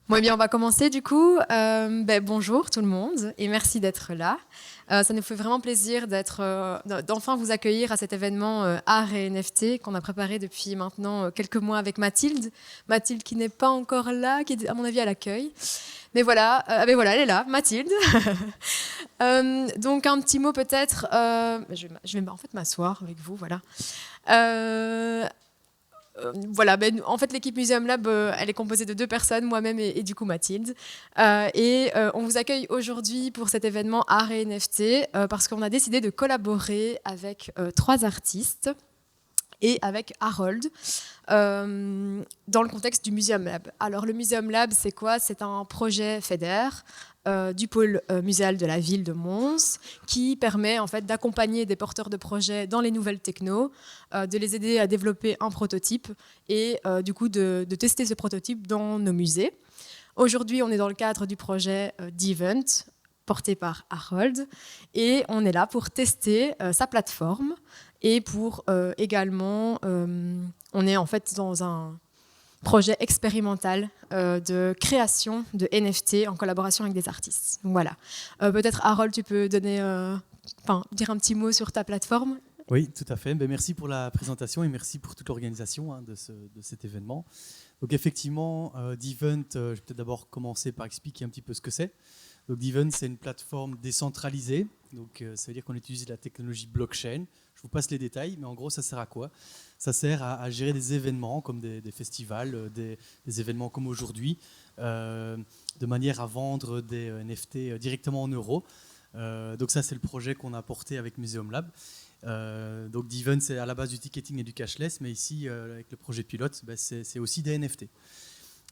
Bon, eh bien, on va commencer du coup. Bonjour tout le monde et merci d'être là. Ça nous fait vraiment plaisir d'enfin vous accueillir à cet événement Art et NFT qu'on a préparé depuis maintenant quelques mois avec Mathilde. Mathilde qui n'est pas encore là, qui est à mon avis à l'accueil. Mais voilà, elle est là, Mathilde. Donc un petit mot peut-être. Je vais en fait m'asseoir avec vous, voilà. En fait, l'équipe Museum Lab, elle est composée de 2 personnes, moi-même et du coup Mathilde. On vous accueille aujourd'hui pour cet événement Art et NFT parce qu'on a décidé de collaborer avec 3 artistes et avec Harold dans le contexte du Museum Lab. Alors, le Museum Lab, c'est quoi? C'est un projet FEDER du pôle muséal de la ville de Mons qui permet en fait d'accompagner des porteurs de projets dans les nouvelles technos, de les aider à développer un prototype et du coup de tester ce prototype dans nos musées. Aujourd'hui, on est dans le cadre du projet d'Event porté par Harold et on est là pour tester sa plateforme et pour également, on est en fait dans un projet expérimental de création de NFT en collaboration avec des artistes. Donc voilà. Peut-être Harold, tu peux dire un petit mot sur ta plateforme. Oui, tout à fait. Merci pour la présentation et merci pour toute l'organisation de cet événement. Donc effectivement, Devent, je vais peut-être d'abord commencer par expliquer un petit peu ce que c'est. Donc Devent, c'est une plateforme décentralisée. Donc ça veut dire qu'on utilise la technologie blockchain. Je vous passe les détails, mais en gros, ça sert à quoi? Ça sert à gérer des événements comme des festivals, des événements comme aujourd'hui, de manière à vendre des NFT directement en euros. Donc ça, c'est le projet qu'on a porté avec Museum Lab. Donc Devent, c'est à la base du ticketing et du cashless, mais ici, avec le projet pilote, c'est aussi des NFT.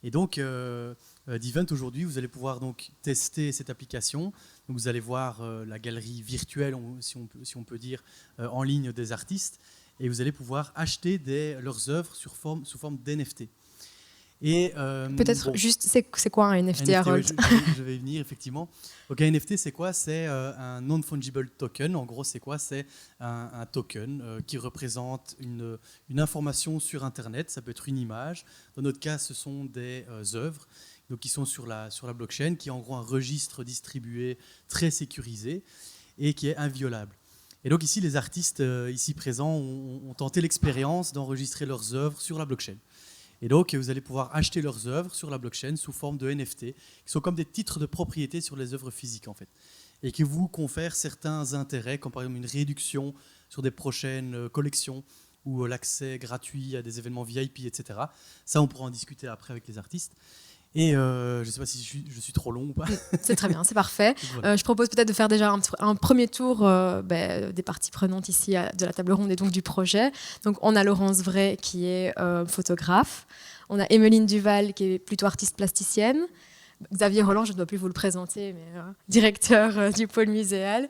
Et donc, Devent, aujourd'hui, vous allez pouvoir donc tester cette application. Donc, vous allez voir la galerie virtuelle, si on peut dire, en ligne des artistes. Et vous allez pouvoir acheter leurs œuvres sous forme d'NFT. Peut-être juste, c'est quoi un NFT, Harold? Je vais y venir, effectivement. Donc, un NFT, c'est quoi? C'est un non-fungible token. En gros, c'est quoi? C'est un token qui représente une information sur Internet. Ça peut être une image. Dans notre cas, ce sont des œuvres donc, qui sont sur la blockchain, qui est en gros un registre distribué très sécurisé et qui est inviolable. Et donc ici, les artistes ici présents ont tenté l'expérience d'enregistrer leurs œuvres sur la blockchain. Et donc, vous allez pouvoir acheter leurs œuvres sur la blockchain sous forme de NFT, qui sont comme des titres de propriété sur les œuvres physiques, en fait, et qui vous confèrent certains intérêts, comme par exemple une réduction sur des prochaines collections ou l'accès gratuit à des événements VIP, etc. Ça, on pourra en discuter après avec les artistes. Et je ne sais pas si je suis trop long ou pas. C'est très bien, c'est parfait. Voilà. Je propose peut-être de faire déjà un premier tour des parties prenantes ici de la table ronde et donc du projet. Donc on a Laurence Vray qui est photographe. On a Emeline Duval qui est plutôt artiste plasticienne. Xavier Roland, je ne dois plus vous le présenter, mais directeur du pôle muséal.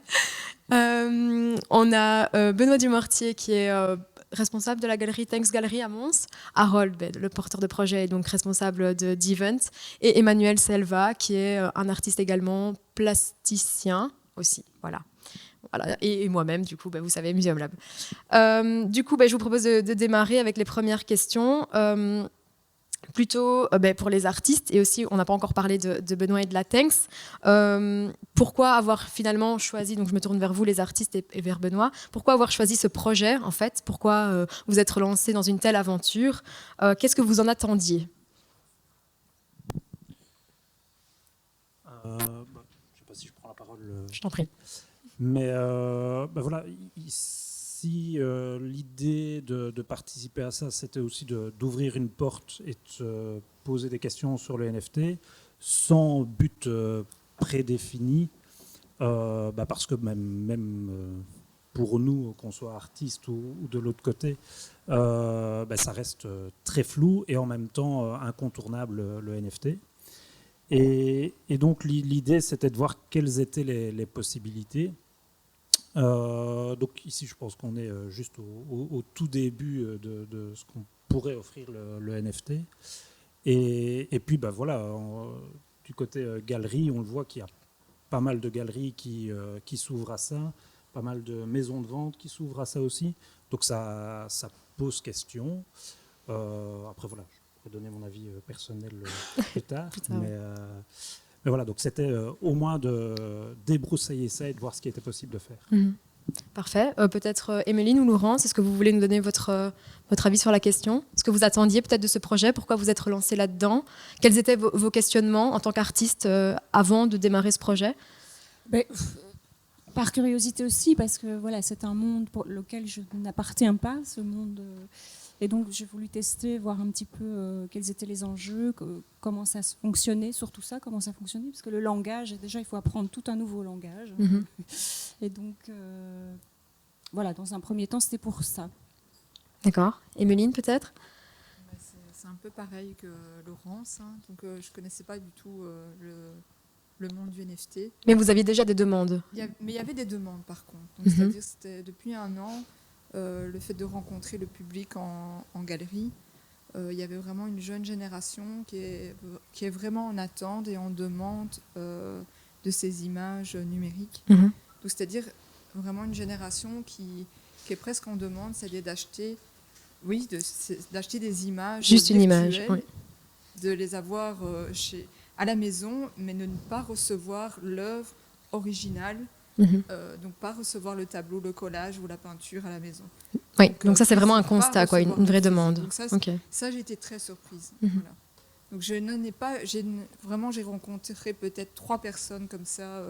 On a Benoît Dumortier qui est responsable de la galerie Thanks Gallery à Mons, Harold, le porteur de projet, est donc responsable de Devent, et Emmanuel Selva, qui est un artiste également plasticien aussi. Voilà. Et moi-même, du coup, vous savez, Museum Lab. Du coup, je vous propose de démarrer avec les premières questions. Plutôt pour les artistes, et aussi, on n'a pas encore parlé de Benoît et de la Thanks. Pourquoi avoir finalement choisi, donc je me tourne vers vous les artistes et vers Benoît, pourquoi avoir choisi ce projet en fait? Pourquoi vous êtes lancé dans une telle aventure? Qu'est-ce que vous en attendiez? Je ne sais pas si je prends la parole. Je t'en prie. Mais voilà, ici, l'idée de participer à ça, c'était aussi d'ouvrir une porte et de poser des questions sur le NFT sans but prédéfini, parce que même pour nous, qu'on soit artiste ou de l'autre côté, ça reste très flou et en même temps incontournable, le NFT. Et donc l'idée, c'était de voir quelles étaient les possibilités. Donc ici, je pense qu'on est juste au tout début de ce qu'on pourrait offrir le NFT. Et puis, voilà, du côté galerie, on le voit qu'il y a pas mal de galeries qui s'ouvrent à ça, pas mal de maisons de vente qui s'ouvrent à ça aussi. Donc ça pose question. Après, voilà, pourrais donner mon avis personnel plus tard. Plus tard, Mais voilà, donc c'était au moins de débroussailler ça et de voir ce qui était possible de faire. Parfait. Peut-être Emeline ou Laurence, est-ce que vous voulez nous donner votre avis sur la question? Ce que vous attendiez peut-être de ce projet? Pourquoi vous êtes relancé là-dedans? Quels étaient vos questionnements en tant qu'artiste avant de démarrer ce projet? Par curiosité aussi, parce que voilà, c'est un monde pour lequel je n'appartiens pas, ce monde. Et donc j'ai voulu tester, voir un petit peu quels étaient les enjeux, comment ça fonctionnait, surtout ça, comment ça fonctionnait, parce que le langage, déjà il faut apprendre tout un nouveau langage. Et donc voilà, dans un premier temps, c'était pour ça. D'accord. Emeline, peut-être? C'est un peu pareil que Laurence, hein. Donc je ne connaissais pas du tout le monde du NFT. Mais vous aviez déjà des demandes? Mais il y avait des demandes par contre. Donc, c'est-à-dire c'était depuis un an, le fait de rencontrer le public en galerie, il y avait vraiment une jeune génération qui est vraiment en attente et en demande de ces images numériques. Donc, c'est-à-dire vraiment une génération qui est presque en demande, c'est-à-dire d'acheter des images. Juste une image, oui. De les avoir à la maison, mais de ne pas recevoir l'œuvre originale, donc pas recevoir le tableau, le collage ou la peinture à la maison. Oui, donc ça c'est vraiment un constat, quoi, une vraie demande. Donc ça j'ai été très surprise. Voilà. Donc j'ai rencontré peut-être 3 personnes comme ça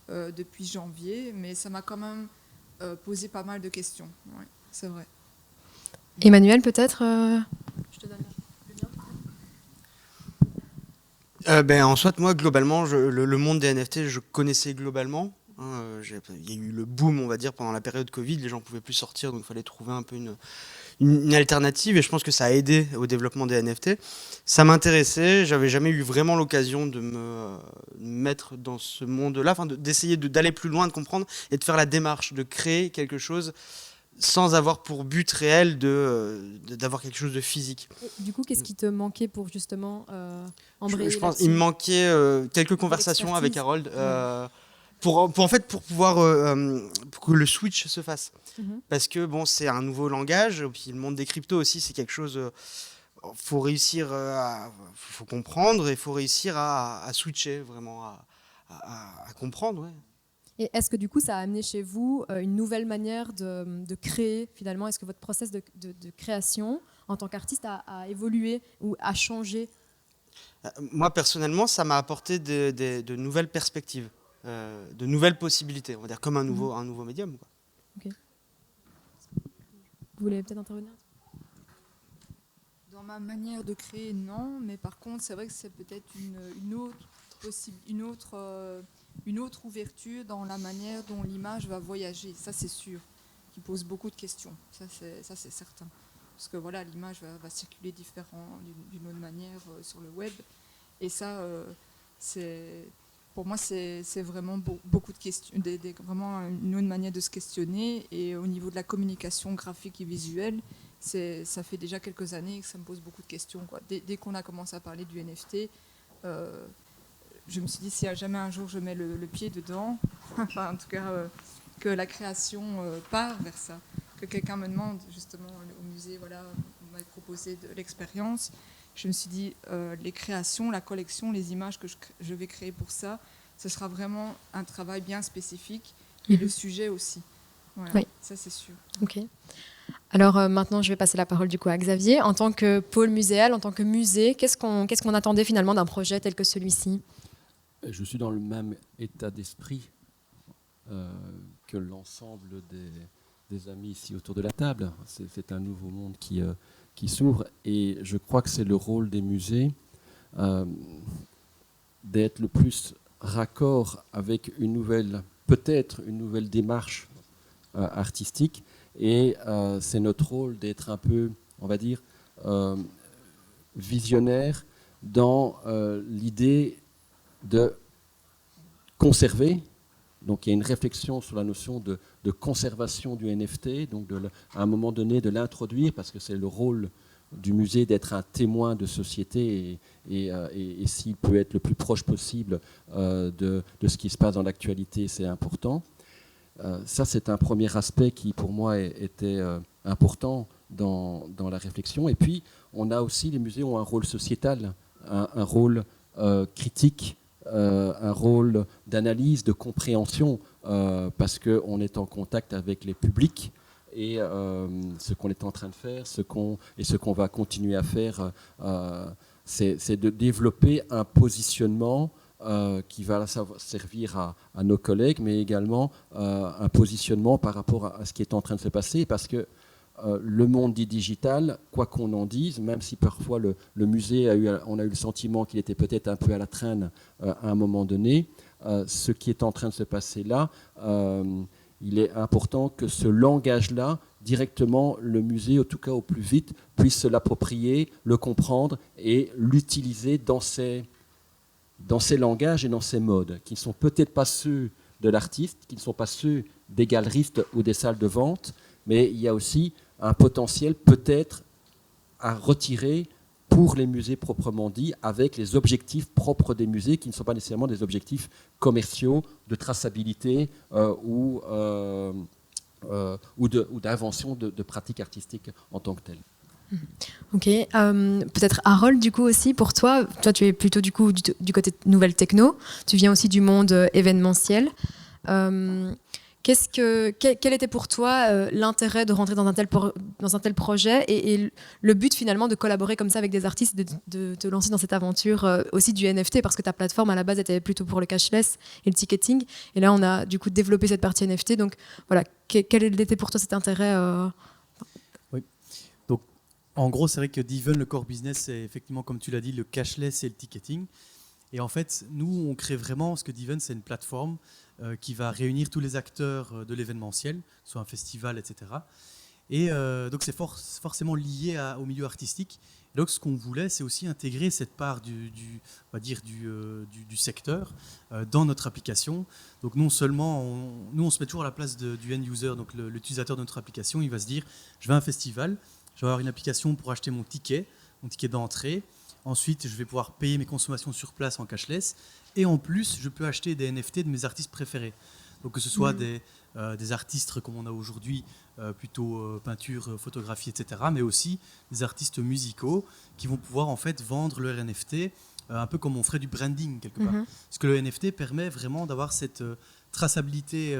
depuis janvier, mais ça m'a quand même posé pas mal de questions. Ouais, c'est vrai. Emmanuel, peut-être je te donne En soit, moi, globalement, le monde des NFT, je connaissais globalement. Il y a eu le boom, on va dire, pendant la période Covid. Les gens ne pouvaient plus sortir, donc il fallait trouver un peu une alternative. Et je pense que ça a aidé au développement des NFT. Ça m'intéressait. J'avais jamais eu vraiment l'occasion de me mettre dans ce monde-là, d'essayer d'aller plus loin, de comprendre et de faire la démarche, de créer quelque chose sans avoir pour but réel d'avoir quelque chose de physique. Et du coup, qu'est-ce qui te manquait pour justement embrayer je pense qu'il me manquait quelques conversations avec Harold pour pouvoir pour que le switch se fasse. Parce que bon, c'est un nouveau langage, puis le monde des cryptos aussi, c'est quelque chose... faut réussir faut comprendre et il faut réussir à switcher, vraiment, à comprendre, ouais. Et est-ce que du coup, ça a amené chez vous une nouvelle manière de créer finalement? Est-ce que votre process de création en tant qu'artiste a évolué ou a changé? Moi, personnellement, ça m'a apporté de nouvelles perspectives, de nouvelles possibilités, on va dire, comme un nouveau médium, quoi. Okay. Vous voulez peut-être intervenir? Dans ma manière de créer, non, mais par contre, c'est vrai que c'est peut-être une autre ouverture dans la manière dont l'image va voyager, ça c'est sûr, qui pose beaucoup de questions, ça c'est certain. Parce que voilà, l'image va circuler d'une autre manière sur le web, et ça, pour moi, c'est vraiment beaucoup de questions, vraiment une autre manière de se questionner, et au niveau de la communication graphique et visuelle, ça fait déjà quelques années que ça me pose beaucoup de questions, quoi. Dès qu'on a commencé à parler du NFT, je me suis dit, si jamais un jour je mets le pied dedans, enfin en tout cas que la création part vers ça, que quelqu'un me demande justement au musée, voilà, on m'avait proposé de l'expérience, je me suis dit, les créations, la collection, les images que je vais créer pour ça, ce sera vraiment un travail bien spécifique, et le sujet aussi. Voilà, oui. Ça c'est sûr. Ok. Alors maintenant, je vais passer la parole du coup à Xavier. En tant que pôle muséal, en tant que musée, qu'est-ce qu'on attendait finalement d'un projet tel que celui-ci? Je suis dans le même état d'esprit que l'ensemble des amis ici autour de la table. C'est un nouveau monde qui s'ouvre, et je crois que c'est le rôle des musées d'être le plus raccord avec peut-être une nouvelle démarche artistique, et c'est notre rôle d'être un peu, on va dire, visionnaire dans l'idée de conserver. Donc il y a une réflexion sur la notion de conservation du NFT, donc à un moment donné de l'introduire, parce que c'est le rôle du musée d'être un témoin de société, et s'il peut être le plus proche possible de ce qui se passe dans l'actualité, c'est important. Ça, c'est un premier aspect qui pour moi était important dans la réflexion. Et puis, on a aussi, les musées ont un rôle sociétal, un rôle critique, un rôle d'analyse, de compréhension, parce qu'on est en contact avec les publics. Et ce qu'on est en train de faire, ce qu'on va continuer à faire, c'est de développer un positionnement qui va servir à nos collègues, mais également un positionnement par rapport à ce qui est en train de se passer, parce que le monde dit digital, quoi qu'on en dise, même si parfois le musée on a eu le sentiment qu'il était peut-être un peu à la traîne à un moment donné, ce qui est en train de se passer là, il est important que ce langage-là, directement, le musée, en tout cas au plus vite, puisse se l'approprier, le comprendre et l'utiliser dans ses langages et dans ses modes, qui ne sont peut-être pas ceux de l'artiste, qui ne sont pas ceux des galeristes ou des salles de vente, mais il y a aussi un potentiel peut-être à retirer pour les musées proprement dit, avec les objectifs propres des musées, qui ne sont pas nécessairement des objectifs commerciaux, de traçabilité ou d'invention de pratiques artistiques en tant que telles. Ok, peut-être Harold du coup aussi pour toi tu es plutôt du coup du côté nouvelle techno, tu viens aussi du monde événementiel. Quel était pour toi l'intérêt de rentrer dans un tel projet et le but finalement de collaborer comme ça avec des artistes, de te lancer dans cette aventure aussi du NFT, parce que ta plateforme à la base était plutôt pour le cashless et le ticketing, et là on a du coup développé cette partie NFT, donc voilà, quel était pour toi cet intérêt Oui. Donc en gros c'est vrai que Diven, le core business, c'est effectivement comme tu l'as dit le cashless et le ticketing, et en fait nous on crée vraiment, parce que Diven c'est une plateforme qui va réunir tous les acteurs de l'événementiel, soit un festival, etc. Et donc c'est forcément lié au milieu artistique. Et donc ce qu'on voulait, c'est aussi intégrer cette part du secteur dans notre application. Donc non seulement, on se met toujours à la place du end user, donc l'utilisateur de notre application, il va se dire, je vais à un festival, je vais avoir une application pour acheter mon ticket d'entrée. Ensuite, je vais pouvoir payer mes consommations sur place en cashless. Et en plus, je peux acheter des NFT de mes artistes préférés. Donc que ce soit des artistes comme on a aujourd'hui, plutôt peinture, photographie, etc. Mais aussi des artistes musicaux qui vont pouvoir en fait vendre leur NFT, un peu comme on ferait du branding quelque part. Parce que le NFT permet vraiment d'avoir cette traçabilité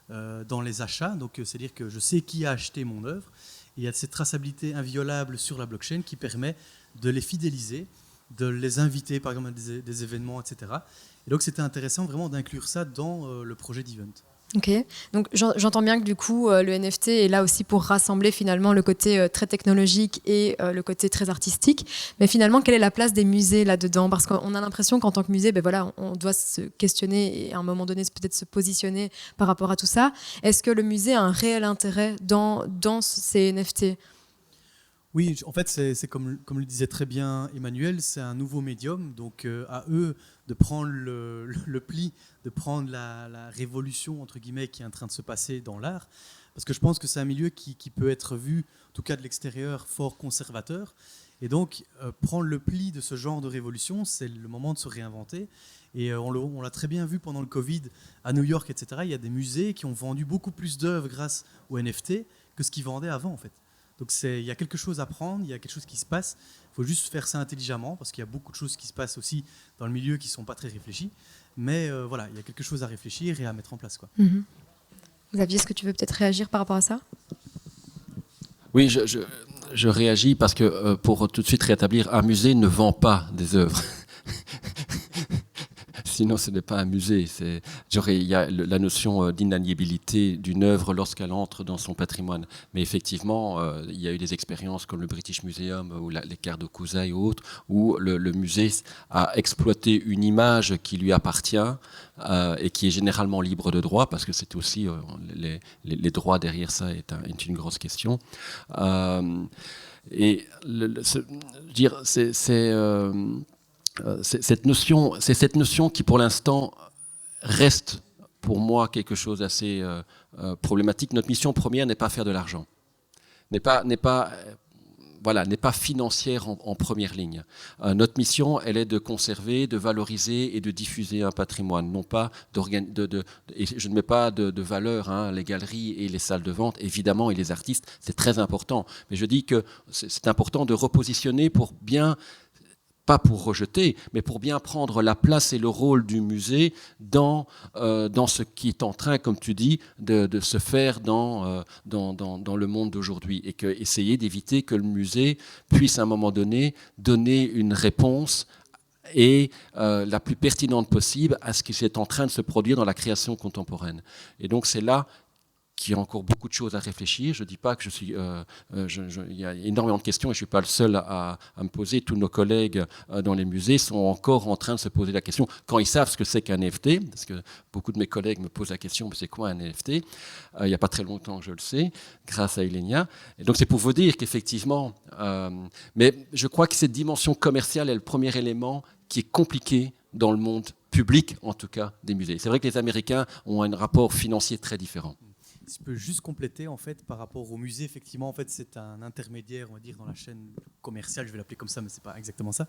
dans les achats. Donc c'est-à-dire que je sais qui a acheté mon œuvre. Et il y a cette traçabilité inviolable sur la blockchain qui permet de les fidéliser, de les inviter par exemple à des événements, etc. Et donc c'était intéressant vraiment d'inclure ça dans le projet d'Event. Ok, donc j'entends bien que du coup le NFT est là aussi pour rassembler finalement le côté très technologique et le côté très artistique. Mais finalement, quelle est la place des musées là-dedans? Parce qu'on a l'impression qu'en tant que musée, voilà, on doit se questionner et à un moment donné peut-être se positionner par rapport à tout ça. Est-ce que le musée a un réel intérêt dans ces NFT? Oui, en fait, c'est comme le disait très bien Emmanuel, c'est un nouveau médium, donc à eux de prendre le pli, de prendre la révolution, entre guillemets, qui est en train de se passer dans l'art, parce que je pense que c'est un milieu qui peut être vu, en tout cas de l'extérieur, fort conservateur, et donc prendre le pli de ce genre de révolution, c'est le moment de se réinventer, et on l'a très bien vu pendant le Covid, à New York, etc., il y a des musées qui ont vendu beaucoup plus d'œuvres grâce aux NFT que ce qu'ils vendaient avant, en fait. Donc il y a quelque chose à prendre, il y a quelque chose qui se passe. Il faut juste faire ça intelligemment, parce qu'il y a beaucoup de choses qui se passent aussi dans le milieu qui ne sont pas très réfléchies. Mais voilà, il y a quelque chose à réfléchir et à mettre en place, quoi. Xavier, est-ce que tu veux peut-être réagir par rapport à ça? Oui, je réagis parce que pour tout de suite rétablir, un musée ne vend pas des œuvres. Sinon, ce n'est pas un musée. Il y a la notion d'inaliénabilité d'une œuvre lorsqu'elle entre dans son patrimoine. Mais effectivement, il y a eu des expériences comme le British Museum ou les Cardo-Kusai ou autres, où le musée a exploité une image qui lui appartient et qui est généralement libre de droit, parce que c'est aussi les droits derrière ça est une grosse question. C'est cette notion qui, pour l'instant, reste pour moi quelque chose d'assez problématique. Notre mission première n'est pas faire de l'argent, n'est pas voilà, n'est pas financière en première ligne. Notre mission, elle est de conserver, de valoriser et de diffuser un patrimoine, non pas et je ne mets pas de valeur, hein, les galeries et les salles de vente, évidemment, et les artistes, c'est très important. Mais je dis que c'est important de repositionner pour bien, pas pour rejeter, mais pour bien prendre la place et le rôle du musée dans ce qui est en train, comme tu dis, de se faire dans le monde d'aujourd'hui. Et essayer d'éviter que le musée puisse à un moment donné donner une réponse et la plus pertinente possible à ce qui est en train de se produire dans la création contemporaine. Et donc c'est là qu'il y a encore beaucoup de choses à réfléchir. Je ne dis pas que je suis... il y a énormément de questions et je ne suis pas le seul à me poser. Tous nos collègues dans les musées sont encore en train de se poser la question, quand ils savent ce que c'est qu'un NFT, parce que beaucoup de mes collègues me posent la question, c'est quoi un NFT? Il n'y a pas très longtemps que je le sais, grâce à Ilenia. Et donc c'est pour vous dire qu'effectivement... mais je crois que cette dimension commerciale est le premier élément qui est compliqué dans le monde public, en tout cas, des musées. C'est vrai que les Américains ont un rapport financier très différent. Si je peux juste compléter, en fait, par rapport au musée, effectivement, en fait, c'est un intermédiaire, on va dire, dans la chaîne commerciale, je vais l'appeler comme ça, mais ce n'est pas exactement ça.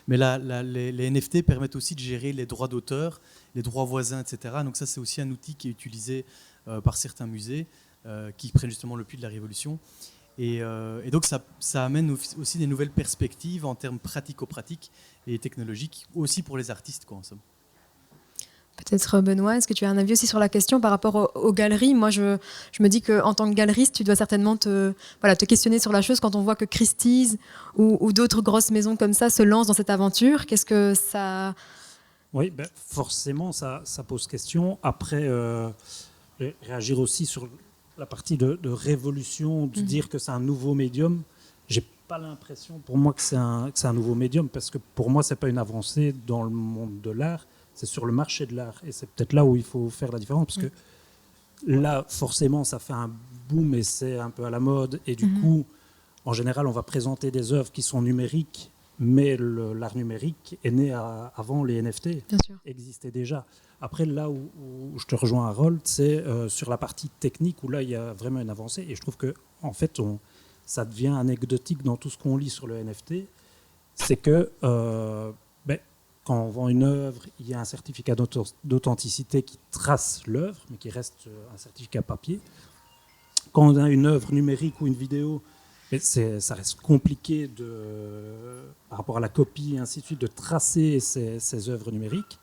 Mais les NFT permettent aussi de gérer les droits d'auteur, les droits voisins, etc. Donc ça, c'est aussi un outil qui est utilisé par certains musées qui prennent justement le pli de la révolution. Et donc, ça amène aussi des nouvelles perspectives en termes pratico-pratiques et technologiques, aussi pour les artistes, quoi, en somme. Peut-être Benoît, est-ce que tu as un avis aussi sur la question par rapport aux galeries? Moi, je me dis qu'en tant que galeriste, tu dois certainement te questionner sur la chose quand on voit que Christie's ou d'autres grosses maisons comme ça se lancent dans cette aventure. Qu'est-ce que ça... Oui, forcément, ça pose question. Après, réagir aussi sur la partie de révolution, de dire que c'est un nouveau médium. J'ai pas l'impression, pour moi, que c'est un nouveau médium, parce que pour moi, c'est pas une avancée dans le monde de l'art. C'est sur le marché de l'art. Et c'est peut-être là où il faut faire la différence. Parce que là, forcément, ça fait un boom et c'est un peu à la mode. Et du coup, en général, on va présenter des œuvres qui sont numériques. Mais l'art numérique est né avant les NFT. Bien sûr. Existait déjà. Après, là où je te rejoins, Harold, c'est sur la partie technique où là, il y a vraiment une avancée. Et je trouve que, en fait, ça devient anecdotique dans tout ce qu'on lit sur le NFT. C'est que... quand on vend une œuvre, il y a un certificat d'authenticité qui trace l'œuvre, mais qui reste un certificat papier. Quand on a une œuvre numérique ou une vidéo, ça reste compliqué par rapport à la copie et ainsi de suite, de tracer ces œuvres numériques.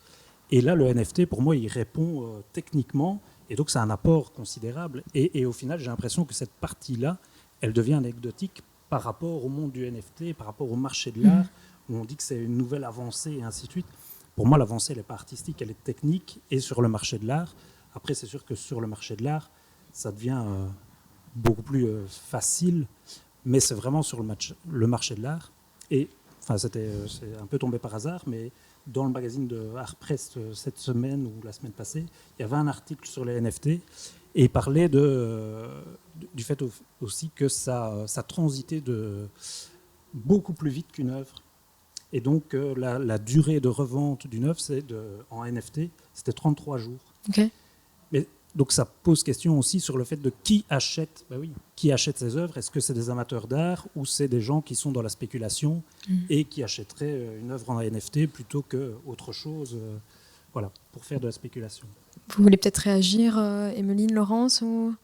Et là, le NFT, pour moi, il répond techniquement, et donc c'est un apport considérable. Et au final, j'ai l'impression que cette partie-là, elle devient anecdotique par rapport au monde du NFT, par rapport au marché de l'art, où on dit que c'est une nouvelle avancée et ainsi de suite. Pour moi, l'avancée, elle n'est pas artistique, elle est technique et sur le marché de l'art. Après, c'est sûr que sur le marché de l'art, ça devient beaucoup plus facile, mais c'est vraiment sur le marché de l'art. Et c'est un peu tombé par hasard, mais dans le magazine de Art Press cette semaine ou la semaine passée, il y avait un article sur les NFT et il parlait du fait aussi que ça transitait beaucoup plus vite qu'une œuvre. Et donc, la durée de revente d'une œuvre, en NFT, c'était 33 jours. Okay. Mais, donc, ça pose question aussi sur le fait de qui achète. Qui achète ces œuvres? Est-ce que c'est des amateurs d'art ou c'est des gens qui sont dans la spéculation et qui achèteraient une œuvre en NFT plutôt qu'autre chose pour faire de la spéculation? Vous voulez peut-être réagir, Emeline, Laurence ou...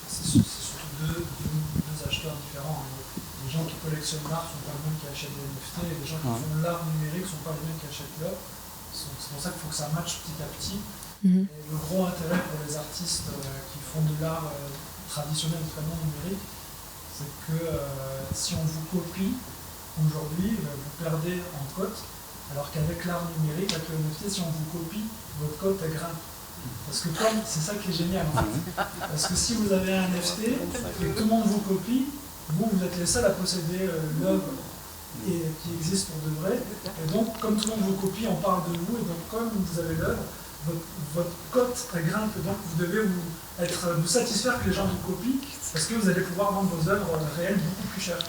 C'est surtout deux acheteurs différents. Les gens qui collectionnent l'art ne sont pas les mêmes qui achètent des NFT, et les gens qui font de l'art numérique ne sont pas les mêmes qui achètent l'œuvre. C'est pour ça qu'il faut que ça matche petit à petit. Et le gros intérêt pour les artistes qui font de l'art traditionnel, notamment numérique, c'est que si on vous copie aujourd'hui, vous perdez en cote, alors qu'avec l'art numérique, avec le NFT, si on vous copie, votre cote elle grimpe. Parce que c'est ça qui est génial en fait. Parce que si vous avez un NFT et que tout le monde vous copie, vous êtes les seuls à posséder l'œuvre qui existe pour de vrai. Et donc, comme tout le monde vous copie, on parle de vous. Et donc, comme vous avez l'œuvre, votre cote elle grimpe. Donc, vous devez vous satisfaire que les gens vous copient parce que vous allez pouvoir vendre vos œuvres réelles beaucoup plus chères.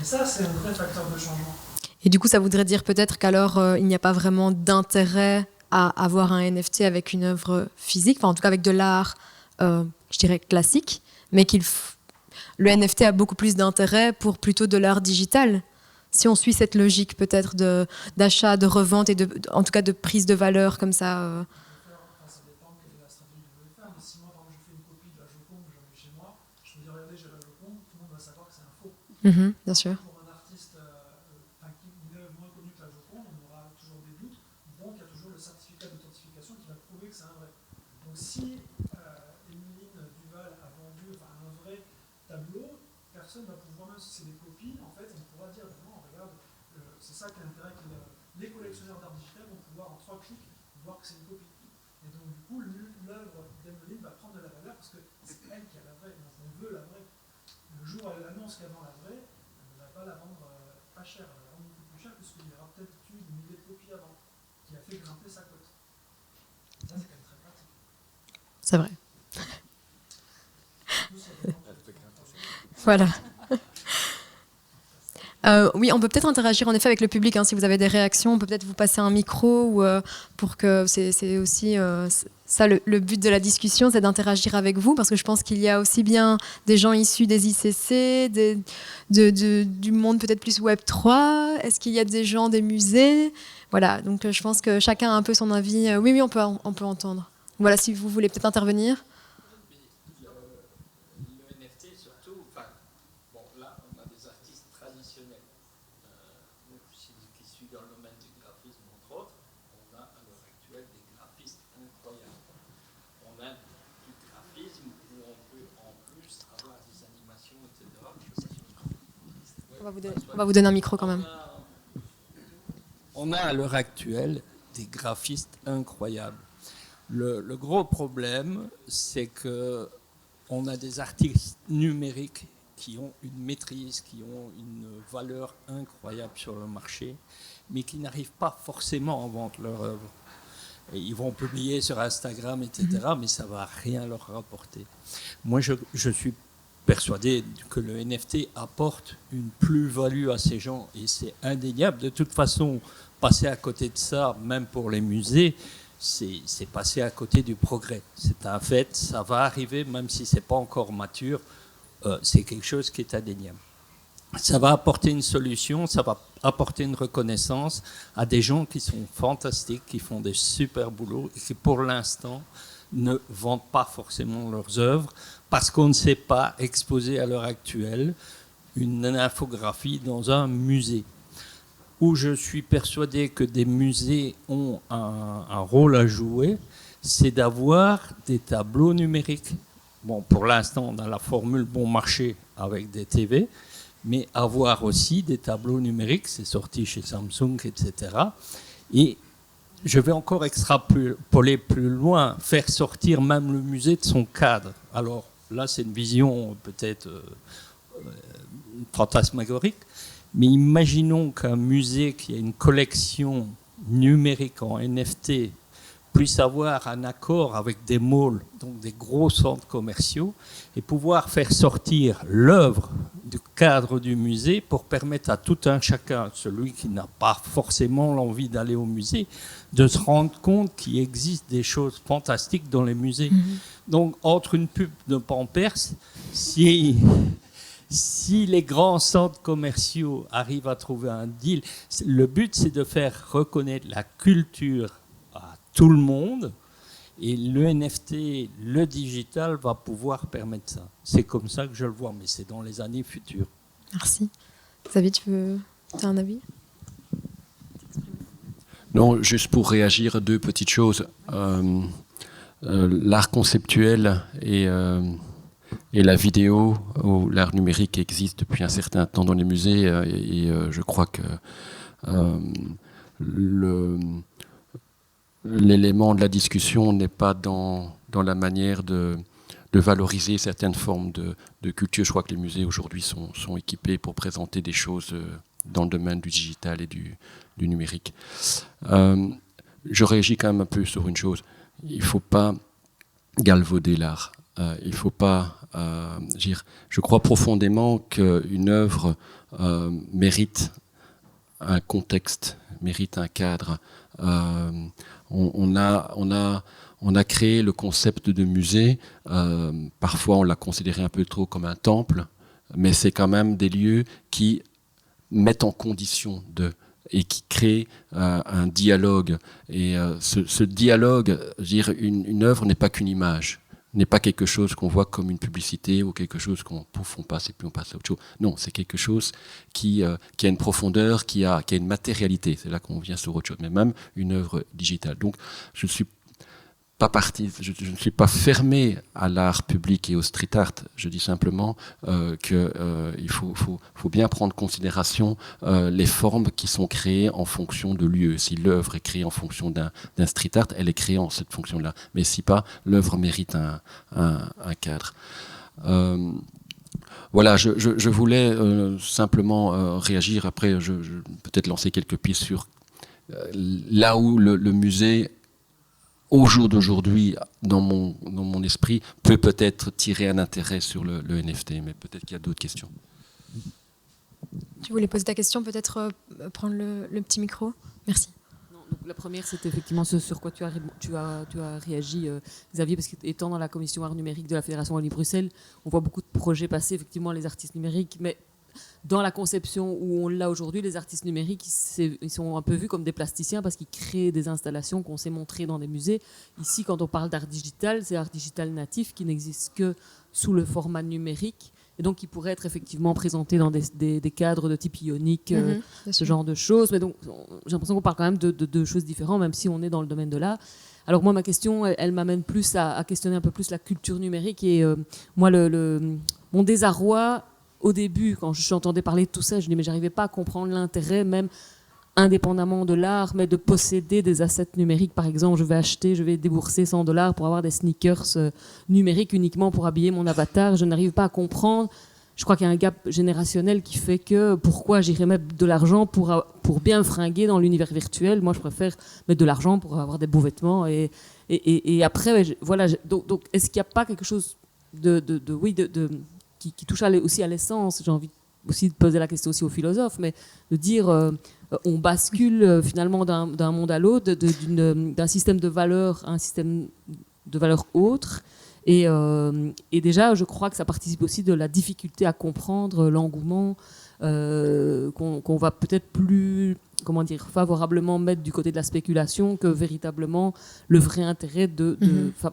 Et ça, c'est un vrai facteur de changement. Et du coup, ça voudrait dire peut-être qu'alors, il n'y a pas vraiment d'intérêt à avoir un NFT avec une œuvre physique, enfin en tout cas avec de l'art, je dirais classique, mais le NFT a beaucoup plus d'intérêt pour plutôt de l'art digital. Si on suit cette logique peut-être d'achat, de revente et en tout cas de prise de valeur comme ça. Ça dépend quelle est la stratégie que vous voulez faire. Mais si moi, par exemple, je fais une copie de la Joconde que j'en ai chez moi, je peux dire, regardez, j'ai la Joconde, tout le monde va savoir que c'est un faux. Bien sûr. Pour un artiste qui est moins connu que la Joconde, on aura toujours des doutes. Donc, il y a toujours le certificat d'authentification qui va prouver que c'est un vrai. Donc, si Emeline Duval a vendu un vrai tableau, personne ne va pouvoir, même si c'est des copies, en fait, on pourra dire, non, regarde, c'est ça qui est l'intérêt que les collectionneurs d'art digital vont pouvoir en 3 clics voir que c'est une copie. Et donc, du coup, l'œuvre d'Emeline va prendre de la valeur parce que c'est elle qui a la vraie. Donc, on veut la vraie. Le jour où elle annonce qu'elle vend la vraie, elle ne va pas la vendre pas cher. Elle va la vendre beaucoup plus cher puisqu'il y aura peut-être eu des milliers de copies avant qui a fait grimper sa cote. Ça, c'est quand même très pratique. C'est vrai. Voilà. Oui, on peut peut-être interagir en effet avec le public. Si vous avez des réactions, on peut peut-être vous passer un micro pour que c'est aussi ça le but de la discussion, c'est d'interagir avec vous parce que je pense qu'il y a aussi bien des gens issus des ICC, du monde peut-être plus Web 3. Est-ce qu'il y a des gens des musées? Voilà, donc je pense que chacun a un peu son avis. Oui, on peut entendre. Voilà, si vous voulez peut-être intervenir. On va vous donner un micro quand même. On a à l'heure actuelle des graphistes incroyables. Le gros problème, c'est qu'on a des artistes numériques qui ont une maîtrise, qui ont une valeur incroyable sur le marché, mais qui n'arrivent pas forcément à vendre leur œuvre. Et ils vont publier sur Instagram, etc., mais ça ne va rien leur rapporter. Moi, je suis persuadé que le NFT apporte une plus-value à ces gens et c'est indéniable. De toute façon, passer à côté de ça, même pour les musées, c'est passer à côté du progrès. C'est un fait, ça va arriver, même si ce n'est pas encore mature, c'est quelque chose qui est indéniable. Ça va apporter une solution, ça va apporter une reconnaissance à des gens qui sont fantastiques, qui font des super boulots et qui, pour l'instant, ne vendent pas forcément leurs œuvres parce qu'on ne sait pas exposer à l'heure actuelle une infographie dans un musée. Où je suis persuadé que des musées ont un rôle à jouer, c'est d'avoir des tableaux numériques. Bon, pour l'instant, on a la formule bon marché avec des TV, mais avoir aussi des tableaux numériques, c'est sorti chez Samsung, etc. Et je vais encore extrapoler plus loin, faire sortir même le musée de son cadre. Alors là, c'est une vision peut-être fantasmagorique, mais imaginons qu'un musée qui a une collection numérique en NFT puisse avoir un accord avec des malls, donc des gros centres commerciaux, et pouvoir faire sortir l'œuvre du cadre du musée pour permettre à tout un chacun, celui qui n'a pas forcément l'envie d'aller au musée, de se rendre compte qu'il existe des choses fantastiques dans les musées. Donc, entre une pub de Pampers, si les grands centres commerciaux arrivent à trouver un deal, le but, c'est de faire reconnaître la culture à tout le monde. Et le NFT, le digital, va pouvoir permettre ça. C'est comme ça que je le vois, mais c'est dans les années futures. Merci. Xavier, tu as un avis ? Non, juste pour réagir à deux petites choses. L'art conceptuel et la vidéo ou l'art numérique existe depuis un certain temps dans les musées et je crois que l'élément de la discussion n'est pas dans la manière de valoriser certaines formes de culture. Je crois que les musées aujourd'hui sont équipés pour présenter des choses dans le domaine du digital et du numérique. Je réagis quand même un peu sur une chose. Il ne faut pas galvauder l'art. Il ne faut pas dire. Je crois profondément qu'une œuvre mérite un contexte, mérite un cadre. On a créé le concept de musée. Parfois, on l'a considéré un peu trop comme un temple. mais c'est quand même des lieux qui mettent en condition et qui créent un dialogue. Et ce dialogue, je veux dire, une œuvre n'est pas qu'une image, n'est pas quelque chose qu'on voit comme une publicité ou quelque chose qu'on pouf, on passe et puis on passe à autre chose. Non, c'est quelque chose qui a une profondeur, qui a une matérialité. C'est là qu'on vient sur autre chose, mais même une œuvre digitale. Donc, je ne suis fermé à l'art public et au street art. Je dis simplement qu'il faut bien prendre en considération les formes qui sont créées en fonction de lieux. Si l'œuvre est créée en fonction d'un street art, elle est créée en cette fonction-là. Mais si pas, l'œuvre mérite un cadre. Voilà, je voulais simplement réagir. Après, peut-être lancer quelques pistes sur là où le musée, au jour d'aujourd'hui, dans mon esprit, peut-être tirer un intérêt sur le NFT, mais peut-être qu'il y a d'autres questions. Tu voulais poser ta question, peut-être prendre le petit micro. Merci. Non, donc la première, c'était effectivement ce sur quoi tu as réagi, Xavier, parce qu'étant dans la commission art numérique de la Fédération Wallonie-Bruxelles, on voit beaucoup de projets passer, effectivement, les artistes numériques, mais dans la conception où on l'a aujourd'hui, les artistes numériques, ils sont un peu vus comme des plasticiens parce qu'ils créent des installations qu'on sait montrer dans des musées. Ici, quand on parle d'art digital, c'est art digital natif qui n'existe que sous le format numérique et donc qui pourrait être effectivement présenté dans des cadres de type ionique, ce genre de choses. Mais donc, j'ai l'impression qu'on parle quand même de deux choses différentes, même si on est dans le domaine de l'art. Alors moi, ma question, elle m'amène plus à questionner un peu plus la culture numérique et moi, mon désarroi. Au début, quand j'entendais parler de tout ça, je dis mais j'arrivais pas à comprendre l'intérêt, même indépendamment de l'art, mais de posséder des assets numériques. Par exemple, je vais débourser $100 pour avoir des sneakers numériques uniquement pour habiller mon avatar. Je n'arrive pas à comprendre. Je crois qu'il y a un gap générationnel qui fait que pourquoi j'irais mettre de l'argent pour bien me fringuer dans l'univers virtuel. Moi, je préfère mettre de l'argent pour avoir des beaux vêtements. Et après, voilà. Donc, est-ce qu'il n'y a pas quelque chose qui touche aussi à l'essence? J'ai envie aussi de poser la question aussi aux philosophes, mais de dire on bascule finalement d'un monde à l'autre, d'un système de valeurs à un système de valeurs autres. Et déjà, je crois que ça participe aussi de la difficulté à comprendre l'engouement qu'on va peut-être plus, favorablement mettre du côté de la spéculation que véritablement le vrai intérêt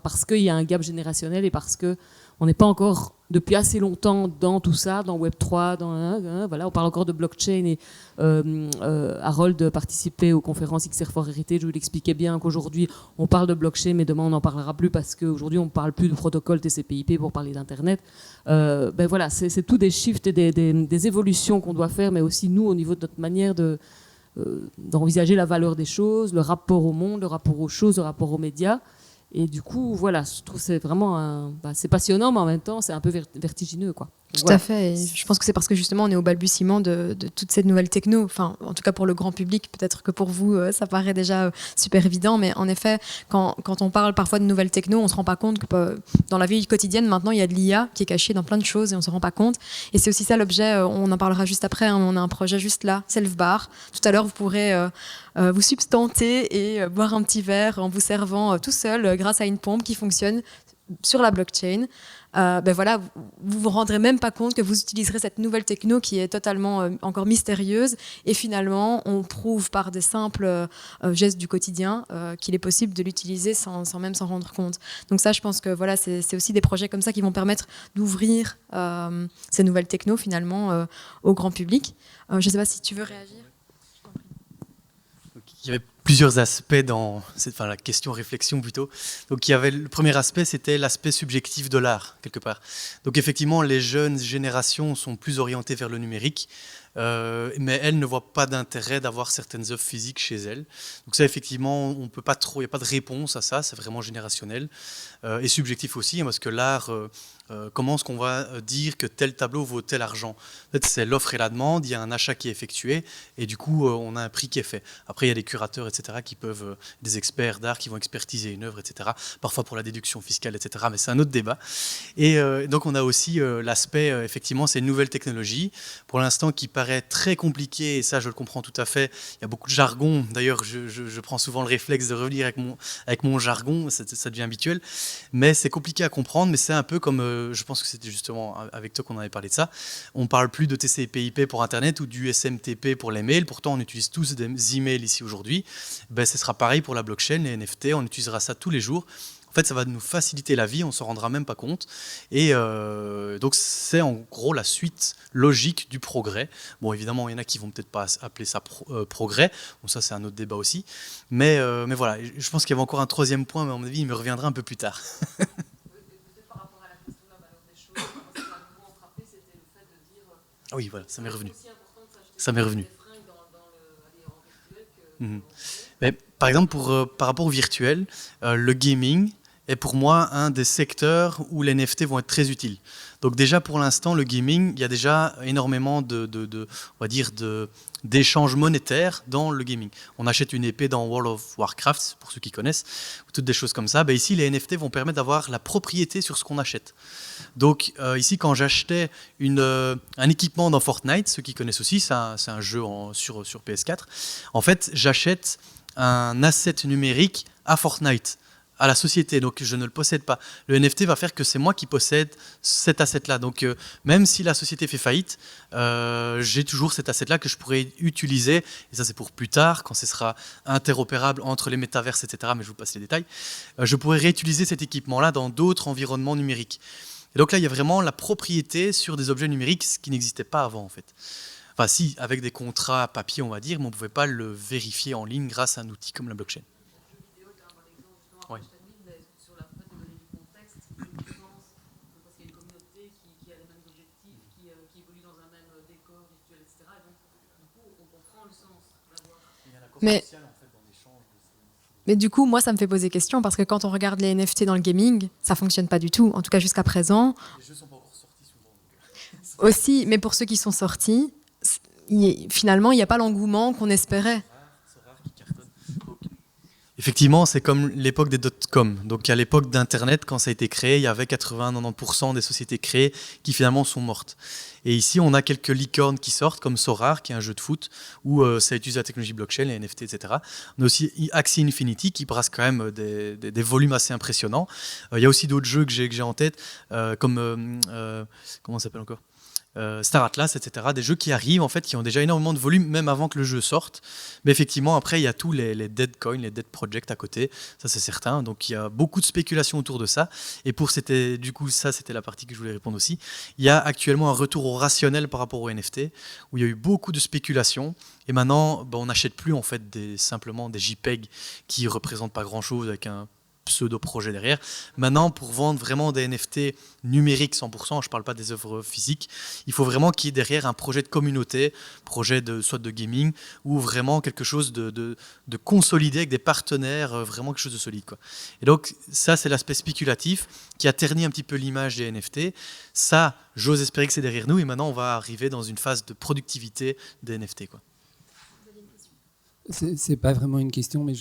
parce qu'il y a un gap générationnel et parce que on n'est pas encore depuis assez longtemps dans tout ça, dans Web3, voilà, on parle encore de blockchain et Harold participait aux conférences XR4 Heritage où il expliquait bien qu'aujourd'hui on parle de blockchain mais demain on n'en parlera plus parce qu'aujourd'hui on ne parle plus de protocole TCP/IP pour parler d'Internet. Voilà, c'est tout des shifts et des évolutions qu'on doit faire, mais aussi nous au niveau de notre manière d'envisager la valeur des choses, le rapport au monde, le rapport aux choses, le rapport aux médias. Et du coup, voilà, je trouve que c'est vraiment c'est passionnant, mais en même temps, c'est un peu vertigineux, quoi. Donc, tout à fait. Et je pense que c'est parce que justement, on est au balbutiement de toute cette nouvelle techno. Enfin, en tout cas pour le grand public, peut-être que pour vous, ça paraît déjà super évident. Mais en effet, quand on parle parfois de nouvelles techno, on ne se rend pas compte que dans la vie quotidienne, maintenant, il y a de l'IA qui est cachée dans plein de choses et on ne se rend pas compte. Et c'est aussi ça l'objet, on en parlera juste après. Hein, on a un projet juste là, Self-Bar. Tout à l'heure, vous pourrez vous substanter et boire un petit verre en vous servant tout seul grâce à une pompe qui fonctionne sur la blockchain. Voilà, vous vous rendrez même pas compte que vous utiliserez cette nouvelle techno qui est totalement encore mystérieuse et finalement on prouve par des simples gestes du quotidien qu'il est possible de l'utiliser sans même s'en rendre compte. Donc ça, je pense que voilà, c'est aussi des projets comme ça qui vont permettre d'ouvrir ces nouvelles techno finalement au grand public. Je ne sais pas si tu veux réagir. Il y avait plusieurs aspects dans la question-réflexion plutôt. Donc il y avait le premier aspect, c'était l'aspect subjectif de l'art, quelque part. Donc effectivement, les jeunes générations sont plus orientées vers le numérique, mais elles ne voient pas d'intérêt d'avoir certaines œuvres physiques chez elles. Donc ça, effectivement, on peut pas trop, il n'y a pas de réponse à ça, c'est vraiment générationnel. Et subjectif aussi, parce que l'art... comment est-ce qu'on va dire que tel tableau vaut tel argent? En fait, c'est l'offre et la demande, il y a un achat qui est effectué et du coup, on a un prix qui est fait. Après, il y a des curateurs, etc., qui peuvent, des experts d'art qui vont expertiser une œuvre, etc., parfois pour la déduction fiscale, etc., mais c'est un autre débat. Et donc, on a aussi l'aspect, effectivement, c'est une nouvelle technologie, pour l'instant, qui paraît très compliquée, et ça, je le comprends tout à fait. Il y a beaucoup de jargon. D'ailleurs, je prends souvent le réflexe de revenir avec mon jargon, ça devient habituel. Mais c'est compliqué à comprendre, mais c'est un peu comme je pense que c'était justement avec toi qu'on avait parlé de ça, on parle plus de TCP/IP pour Internet ou du SMTP pour les mails, pourtant on utilise tous des emails ici aujourd'hui. Ben, ce sera pareil pour la blockchain, les NFT, on utilisera ça tous les jours. En fait, ça va nous faciliter la vie, on ne s'en rendra même pas compte. Et donc, c'est en gros la suite logique du progrès. Bon, évidemment, il y en a qui vont peut-être pas appeler ça progrès. Bon, ça, c'est un autre débat aussi. Mais voilà, je pense qu'il y avait encore un troisième point, mais à mon avis, il me reviendra un peu plus tard. Ah oui, voilà, ça m'est revenu. Ça m'est revenu. Mais, par exemple, par rapport au virtuel, le gaming est pour moi un des secteurs où les NFT vont être très utiles. Donc déjà pour l'instant, le gaming, il y a déjà énormément d'échanges monétaires dans le gaming. On achète une épée dans World of Warcraft, pour ceux qui connaissent, toutes des choses comme ça. Ben ici, les NFT vont permettre d'avoir la propriété sur ce qu'on achète. Donc ici, quand j'achetais un équipement dans Fortnite, ceux qui connaissent aussi, c'est un jeu sur PS4, en fait, j'achète un asset numérique à Fortnite, à la société, donc je ne le possède pas. Le NFT va faire que c'est moi qui possède cet asset-là. Donc même si la société fait faillite, j'ai toujours cet asset-là que je pourrais utiliser, et ça c'est pour plus tard, quand ce sera interopérable entre les métaverses, etc., mais je vous passe les détails, je pourrais réutiliser cet équipement-là dans d'autres environnements numériques. Et donc là, il y a vraiment la propriété sur des objets numériques, ce qui n'existait pas avant en fait. Enfin si, avec des contrats papier on va dire, mais on ne pouvait pas le vérifier en ligne grâce à un outil comme la blockchain. Oui. Sur la fait de donner du contexte, une sens, parce qu'il y a une communauté qui a les mêmes objectifs, qui évolue dans un même décor virtuel, etc. Et donc, du coup, on comprend le sens d'avoir. Mais du coup, moi, ça me fait poser question parce que quand on regarde les NFT dans le gaming, ça fonctionne pas du tout. En tout cas, jusqu'à présent. Les jeux sont pas encore sortis souvent. Aussi, mais pour ceux qui sont sortis, finalement, il n'y a pas l'engouement qu'on espérait. Effectivement, c'est comme l'époque des dot-com. Donc à l'époque d'Internet, quand ça a été créé, il y avait 80-90% des sociétés créées qui finalement sont mortes. Et ici, on a quelques licornes qui sortent, comme Sorare, qui est un jeu de foot, où ça utilise la technologie blockchain, les NFT, etc. On a aussi Axie Infinity, qui brasse quand même des volumes assez impressionnants. Il y a aussi d'autres jeux que j'ai en tête, comme... comment ça s'appelle encore ? Star Atlas, etc. Des jeux qui arrivent, en fait, qui ont déjà énormément de volume, même avant que le jeu sorte. Mais effectivement, après, il y a tous les dead coins, les dead projects à côté. Ça, c'est certain. Donc, il y a beaucoup de spéculation autour de ça. Et du coup, ça, c'était la partie que je voulais répondre aussi. Il y a actuellement un retour au rationnel par rapport aux NFT, où il y a eu beaucoup de spéculation. Et maintenant, on n'achète plus, en fait, simplement des JPEG qui ne représentent pas grand-chose avec un pseudo-projet derrière. Maintenant, pour vendre vraiment des NFT numériques 100%, je ne parle pas des œuvres physiques, il faut vraiment qu'il y ait derrière un projet de communauté, soit de gaming, ou vraiment quelque chose de consolidé avec des partenaires, vraiment quelque chose de solide, quoi. Et donc, ça, c'est l'aspect spéculatif qui a terni un petit peu l'image des NFT. Ça, j'ose espérer que c'est derrière nous, et maintenant, on va arriver dans une phase de productivité des NFT, quoi. C'est pas vraiment une question, mais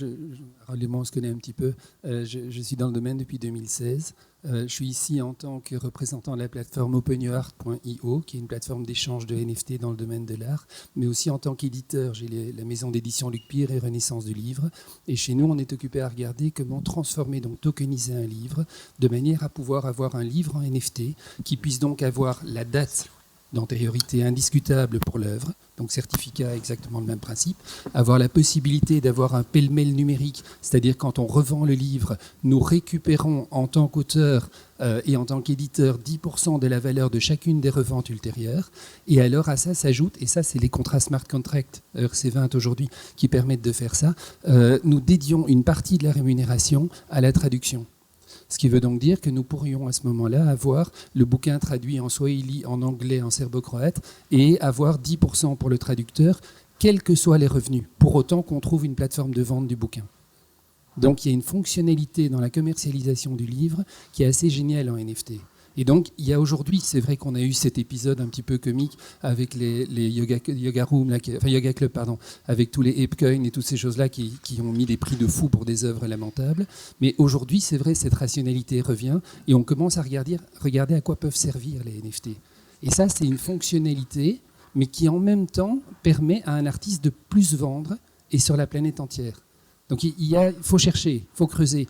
Raoul, on se connaît un petit peu. Je suis dans le domaine depuis 2016. Je suis ici en tant que représentant de la plateforme openyourart.io, qui est une plateforme d'échange de NFT dans le domaine de l'art, mais aussi en tant qu'éditeur. J'ai la maison d'édition Luc Pire et Renaissance du livre. Et chez nous, on est occupé à regarder comment transformer, donc tokeniser un livre, de manière à pouvoir avoir un livre en NFT qui puisse donc avoir la date d'antériorité indiscutable pour l'œuvre, donc certificat, exactement le même principe, avoir la possibilité d'avoir un pêle-mêle numérique, c'est-à-dire quand on revend le livre, nous récupérons en tant qu'auteur et en tant qu'éditeur 10% de la valeur de chacune des reventes ultérieures, et alors à ça s'ajoute, et ça c'est les contrats smart contract ERC20 aujourd'hui qui permettent de faire ça, nous dédions une partie de la rémunération à la traduction. Ce qui veut donc dire que nous pourrions à ce moment-là avoir le bouquin traduit en swahili, en anglais, en serbo-croate et avoir 10% pour le traducteur, quels que soient les revenus, pour autant qu'on trouve une plateforme de vente du bouquin. Donc il y a une fonctionnalité dans la commercialisation du livre qui est assez géniale en NFT. Et donc, il y a aujourd'hui, c'est vrai qu'on a eu cet épisode un petit peu comique avec les yoga club, avec tous les ApeCoin et toutes ces choses-là qui ont mis des prix de fou pour des œuvres lamentables. Mais aujourd'hui, c'est vrai, cette rationalité revient et on commence à regarder à quoi peuvent servir les NFT. Et ça, c'est une fonctionnalité, mais qui en même temps permet à un artiste de plus vendre et sur la planète entière. Donc il faut chercher, il faut creuser.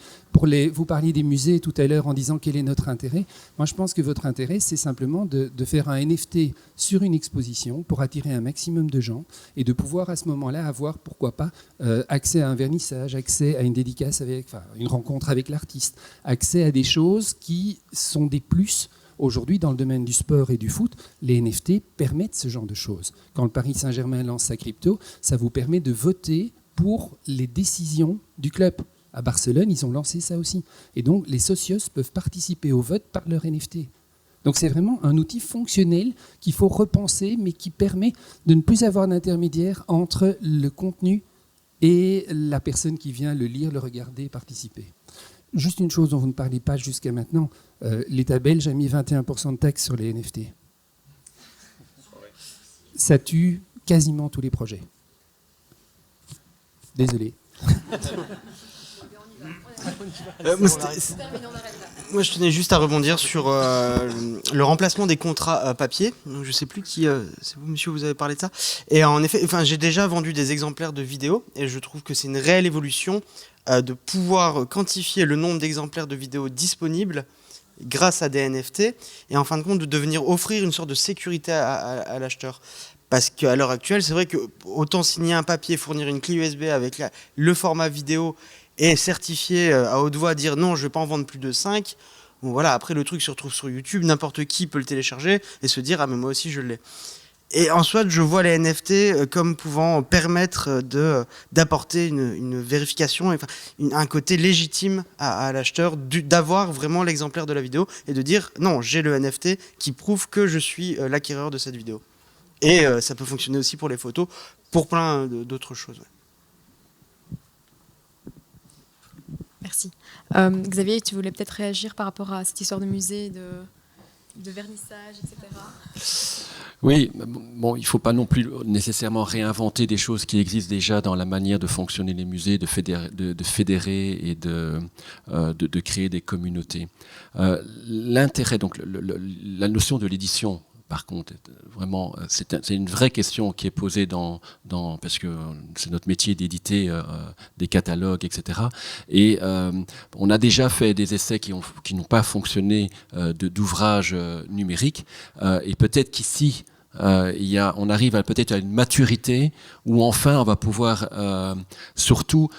Vous parliez des musées tout à l'heure en disant quel est notre intérêt. Moi, je pense que votre intérêt, c'est simplement de faire un NFT sur une exposition pour attirer un maximum de gens et de pouvoir à ce moment-là avoir, pourquoi pas, accès à un vernissage, accès à une dédicace, une rencontre avec l'artiste, accès à des choses qui sont des plus. Aujourd'hui, dans le domaine du sport et du foot, les NFT permettent ce genre de choses. Quand le Paris Saint-Germain lance sa crypto, ça vous permet de voter pour les décisions du club. À Barcelone, ils ont lancé ça aussi. Et donc, les socios peuvent participer au vote par leur NFT. Donc, c'est vraiment un outil fonctionnel qu'il faut repenser, mais qui permet de ne plus avoir d'intermédiaire entre le contenu et la personne qui vient le lire, le regarder, participer. Juste une chose dont vous ne parlez pas jusqu'à maintenant, l'État belge a mis 21% de taxes sur les NFT. Ça tue quasiment tous les projets. Désolé. Moi, je tenais juste à rebondir sur le remplacement des contrats papier. Je ne sais plus qui, c'est vous, monsieur, vous avez parlé de ça. Et en effet, j'ai déjà vendu des exemplaires de vidéos et je trouve que c'est une réelle évolution de pouvoir quantifier le nombre d'exemplaires de vidéos disponibles grâce à des NFT et en fin de compte de devenir offrir une sorte de sécurité à l'acheteur. Parce qu'à l'heure actuelle, c'est vrai que autant signer un papier, fournir une clé USB avec le format vidéo et certifier à haute voix, dire non, je ne vais pas en vendre plus de 5. Bon, voilà, après, le truc se retrouve sur YouTube, n'importe qui peut le télécharger et se dire, ah, mais moi aussi, je l'ai. Et en soit, je vois les NFT comme pouvant permettre d'apporter une vérification, un côté légitime à l'acheteur, d'avoir vraiment l'exemplaire de la vidéo et de dire, non, j'ai le NFT qui prouve que je suis l'acquéreur de cette vidéo. Et ça peut fonctionner aussi pour les photos, pour plein d'autres choses. Ouais. Merci. Xavier, tu voulais peut-être réagir par rapport à cette histoire de musée, de vernissage, etc. Oui, bon, il ne faut pas non plus nécessairement réinventer des choses qui existent déjà dans la manière de fonctionner les musées, de fédérer et de créer des communautés. L'intérêt, donc la notion de l'édition, par contre, vraiment, c'est une vraie question qui est posée parce que c'est notre métier d'éditer des catalogues, etc. Et on a déjà fait des essais qui n'ont pas fonctionné d'ouvrages numériques. Et peut-être qu'ici, on arrive peut-être à une maturité où enfin on va pouvoir surtout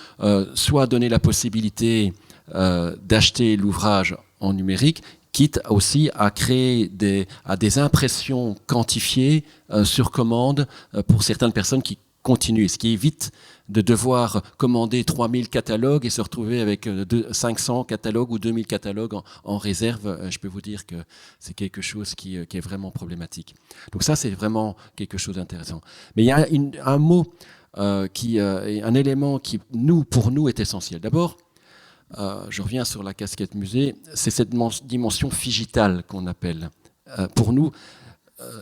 soit donner la possibilité d'acheter l'ouvrage en numérique, quitte aussi à créer des impressions quantifiées sur commande pour certaines personnes qui continuent, ce qui évite de devoir commander 3000 catalogues et se retrouver avec 500 catalogues ou 2000 catalogues en réserve. Je peux vous dire que c'est quelque chose qui est vraiment problématique. Donc ça, c'est vraiment quelque chose d'intéressant. Mais il y a un mot, un élément qui, pour nous, est essentiel. D'abord, je reviens sur la casquette musée, c'est cette dimension figitale qu'on appelle. Pour nous,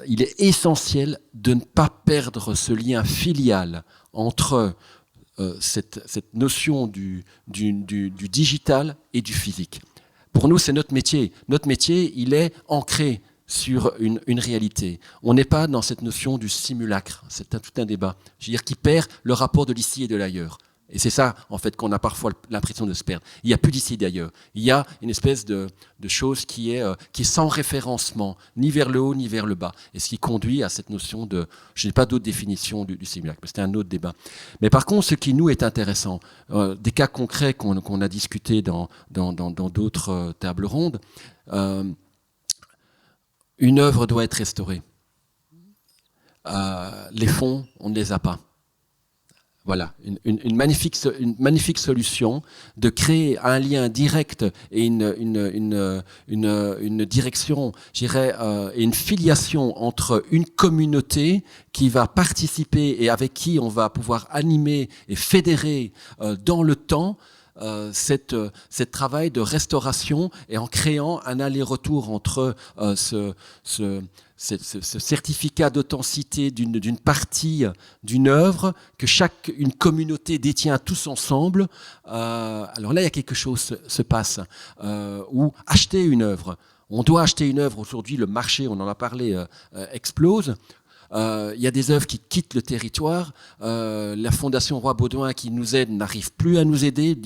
il est essentiel de ne pas perdre ce lien filial entre cette notion du digital et du physique. Pour nous, c'est notre métier. Notre métier, il est ancré sur une réalité. On n'est pas dans cette notion du simulacre. C'est tout un débat. Je veux dire, qui perd le rapport de l'ici et de l'ailleurs. Et c'est ça, en fait, qu'on a parfois l'impression de se perdre. Il n'y a plus d'ici d'ailleurs. Il y a une espèce de chose qui est sans référencement, ni vers le haut, ni vers le bas. Et ce qui conduit à cette notion de... Je n'ai pas d'autre définition du simulacre, mais c'était un autre débat. Mais par contre, ce qui nous est intéressant, des cas concrets qu'on a discutés dans d'autres tables rondes, une œuvre doit être restaurée. Les fonds, on ne les a pas. Voilà, une magnifique solution de créer un lien direct et une direction, je dirais, et une filiation entre une communauté qui va participer et avec qui on va pouvoir animer et fédérer dans le temps cette travail de restauration et en créant un aller-retour entre ce certificat d'authenticité d'une partie d'une œuvre que une communauté détient tous ensemble. Alors là, il y a quelque chose se passe. Ou acheter une œuvre. On doit acheter une œuvre. Aujourd'hui, le marché, on en a parlé, explose. il y a des œuvres qui quittent le territoire. La Fondation Roi Baudouin qui nous aide n'arrive plus à nous aider.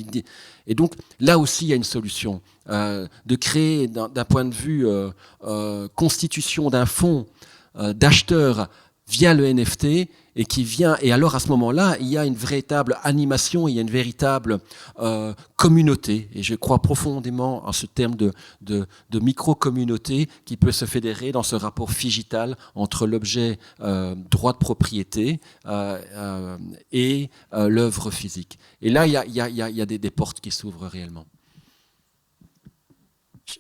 Et donc là aussi, il y a une solution de créer d'un point de vue constitution d'un fonds d'acheteurs via le NFT et qui vient. Et alors à ce moment-là, il y a une véritable animation, il y a une véritable communauté. Et je crois profondément en ce terme de micro-communauté qui peut se fédérer dans ce rapport figital entre l'objet droit de propriété et l'œuvre physique. Et là, il y a des portes qui s'ouvrent réellement.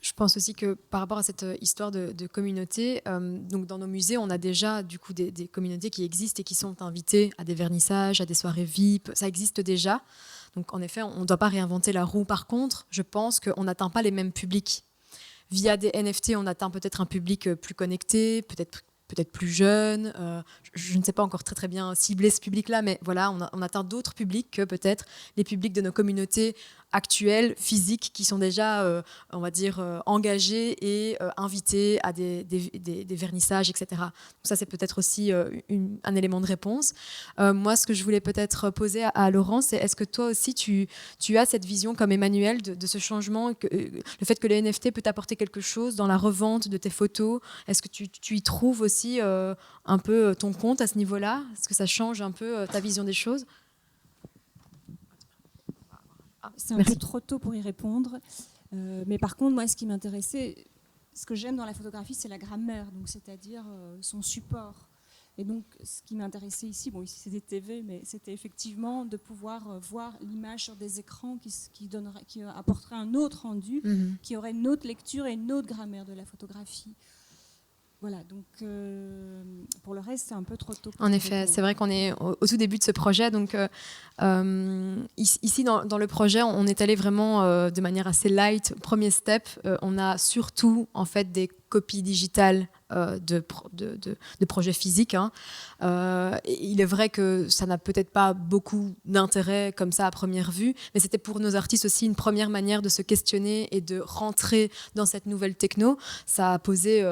Je pense aussi que par rapport à cette histoire de communauté, donc dans nos musées, on a déjà du coup des communautés qui existent et qui sont invitées à des vernissages, à des soirées VIP. Ça existe déjà. Donc en effet, on ne doit pas réinventer la roue. Par contre, je pense qu'on n'atteint pas les mêmes publics. Via des NFT, on atteint peut-être un public plus connecté, peut-être plus jeune. Je ne sais pas encore très très bien cibler ce public-là, mais voilà, on atteint d'autres publics que peut-être les publics de nos communautés actuelles, physiques, qui sont déjà, on va dire, engagés et invités à des vernissages, etc. Donc ça, c'est peut-être aussi un élément de réponse. Moi, ce que je voulais peut-être poser à Laurent, c'est est-ce que toi aussi, tu as cette vision comme Emmanuel de ce changement, le fait que le NFT peut apporter quelque chose dans la revente de tes photos? Est-ce que tu y trouves aussi un peu ton compte à ce niveau-là? Est-ce que ça change un peu ta vision des choses? C'est un peu trop tôt pour y répondre. Mais par contre, moi, ce qui m'intéressait, ce que j'aime dans la photographie, c'est la grammaire, donc c'est-à-dire son support. Et donc, ce qui m'intéressait ici, bon, ici c'est des TV, mais c'était effectivement de pouvoir voir l'image sur des écrans qui apporterait un autre rendu, qui aurait une autre lecture et une autre grammaire de la photographie. Voilà, donc pour le reste, c'est un peu trop tôt. En effet, c'est vrai qu'on est au tout début de ce projet. Donc, ici, dans le projet, on est allé vraiment de manière assez light. Premier step, on a surtout en fait des copies digitales de projets physiques. Hein. Il est vrai que ça n'a peut-être pas beaucoup d'intérêt comme ça à première vue, mais c'était pour nos artistes aussi une première manière de se questionner et de rentrer dans cette nouvelle techno. Ça a posé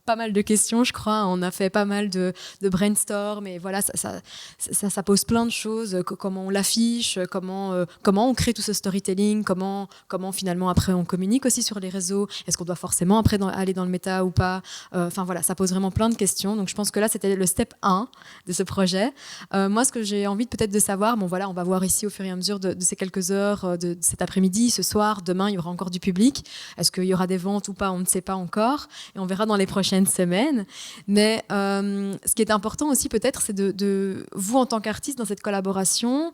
pas mal de questions, je crois. On a fait pas mal de brainstorm, et voilà, ça pose plein de choses. Comment on l'affiche, comment on crée tout ce storytelling, comment finalement après on communique aussi sur les réseaux. Est-ce qu'on doit forcément après aller dans le méta ou pas? Enfin voilà, ça pose vraiment plein de questions. Donc je pense que là, c'était le step 1 de ce projet. Moi, ce que j'ai envie peut-être de savoir, bon voilà, on va voir ici au fur et à mesure de ces quelques heures, de cet après-midi, ce soir, demain, il y aura encore du public. Est-ce qu'il y aura des ventes ou pas? On ne sait pas encore. Et on verra dans les prochaines semaines. Mais ce qui est important aussi peut-être, c'est de vous en tant qu'artiste dans cette collaboration.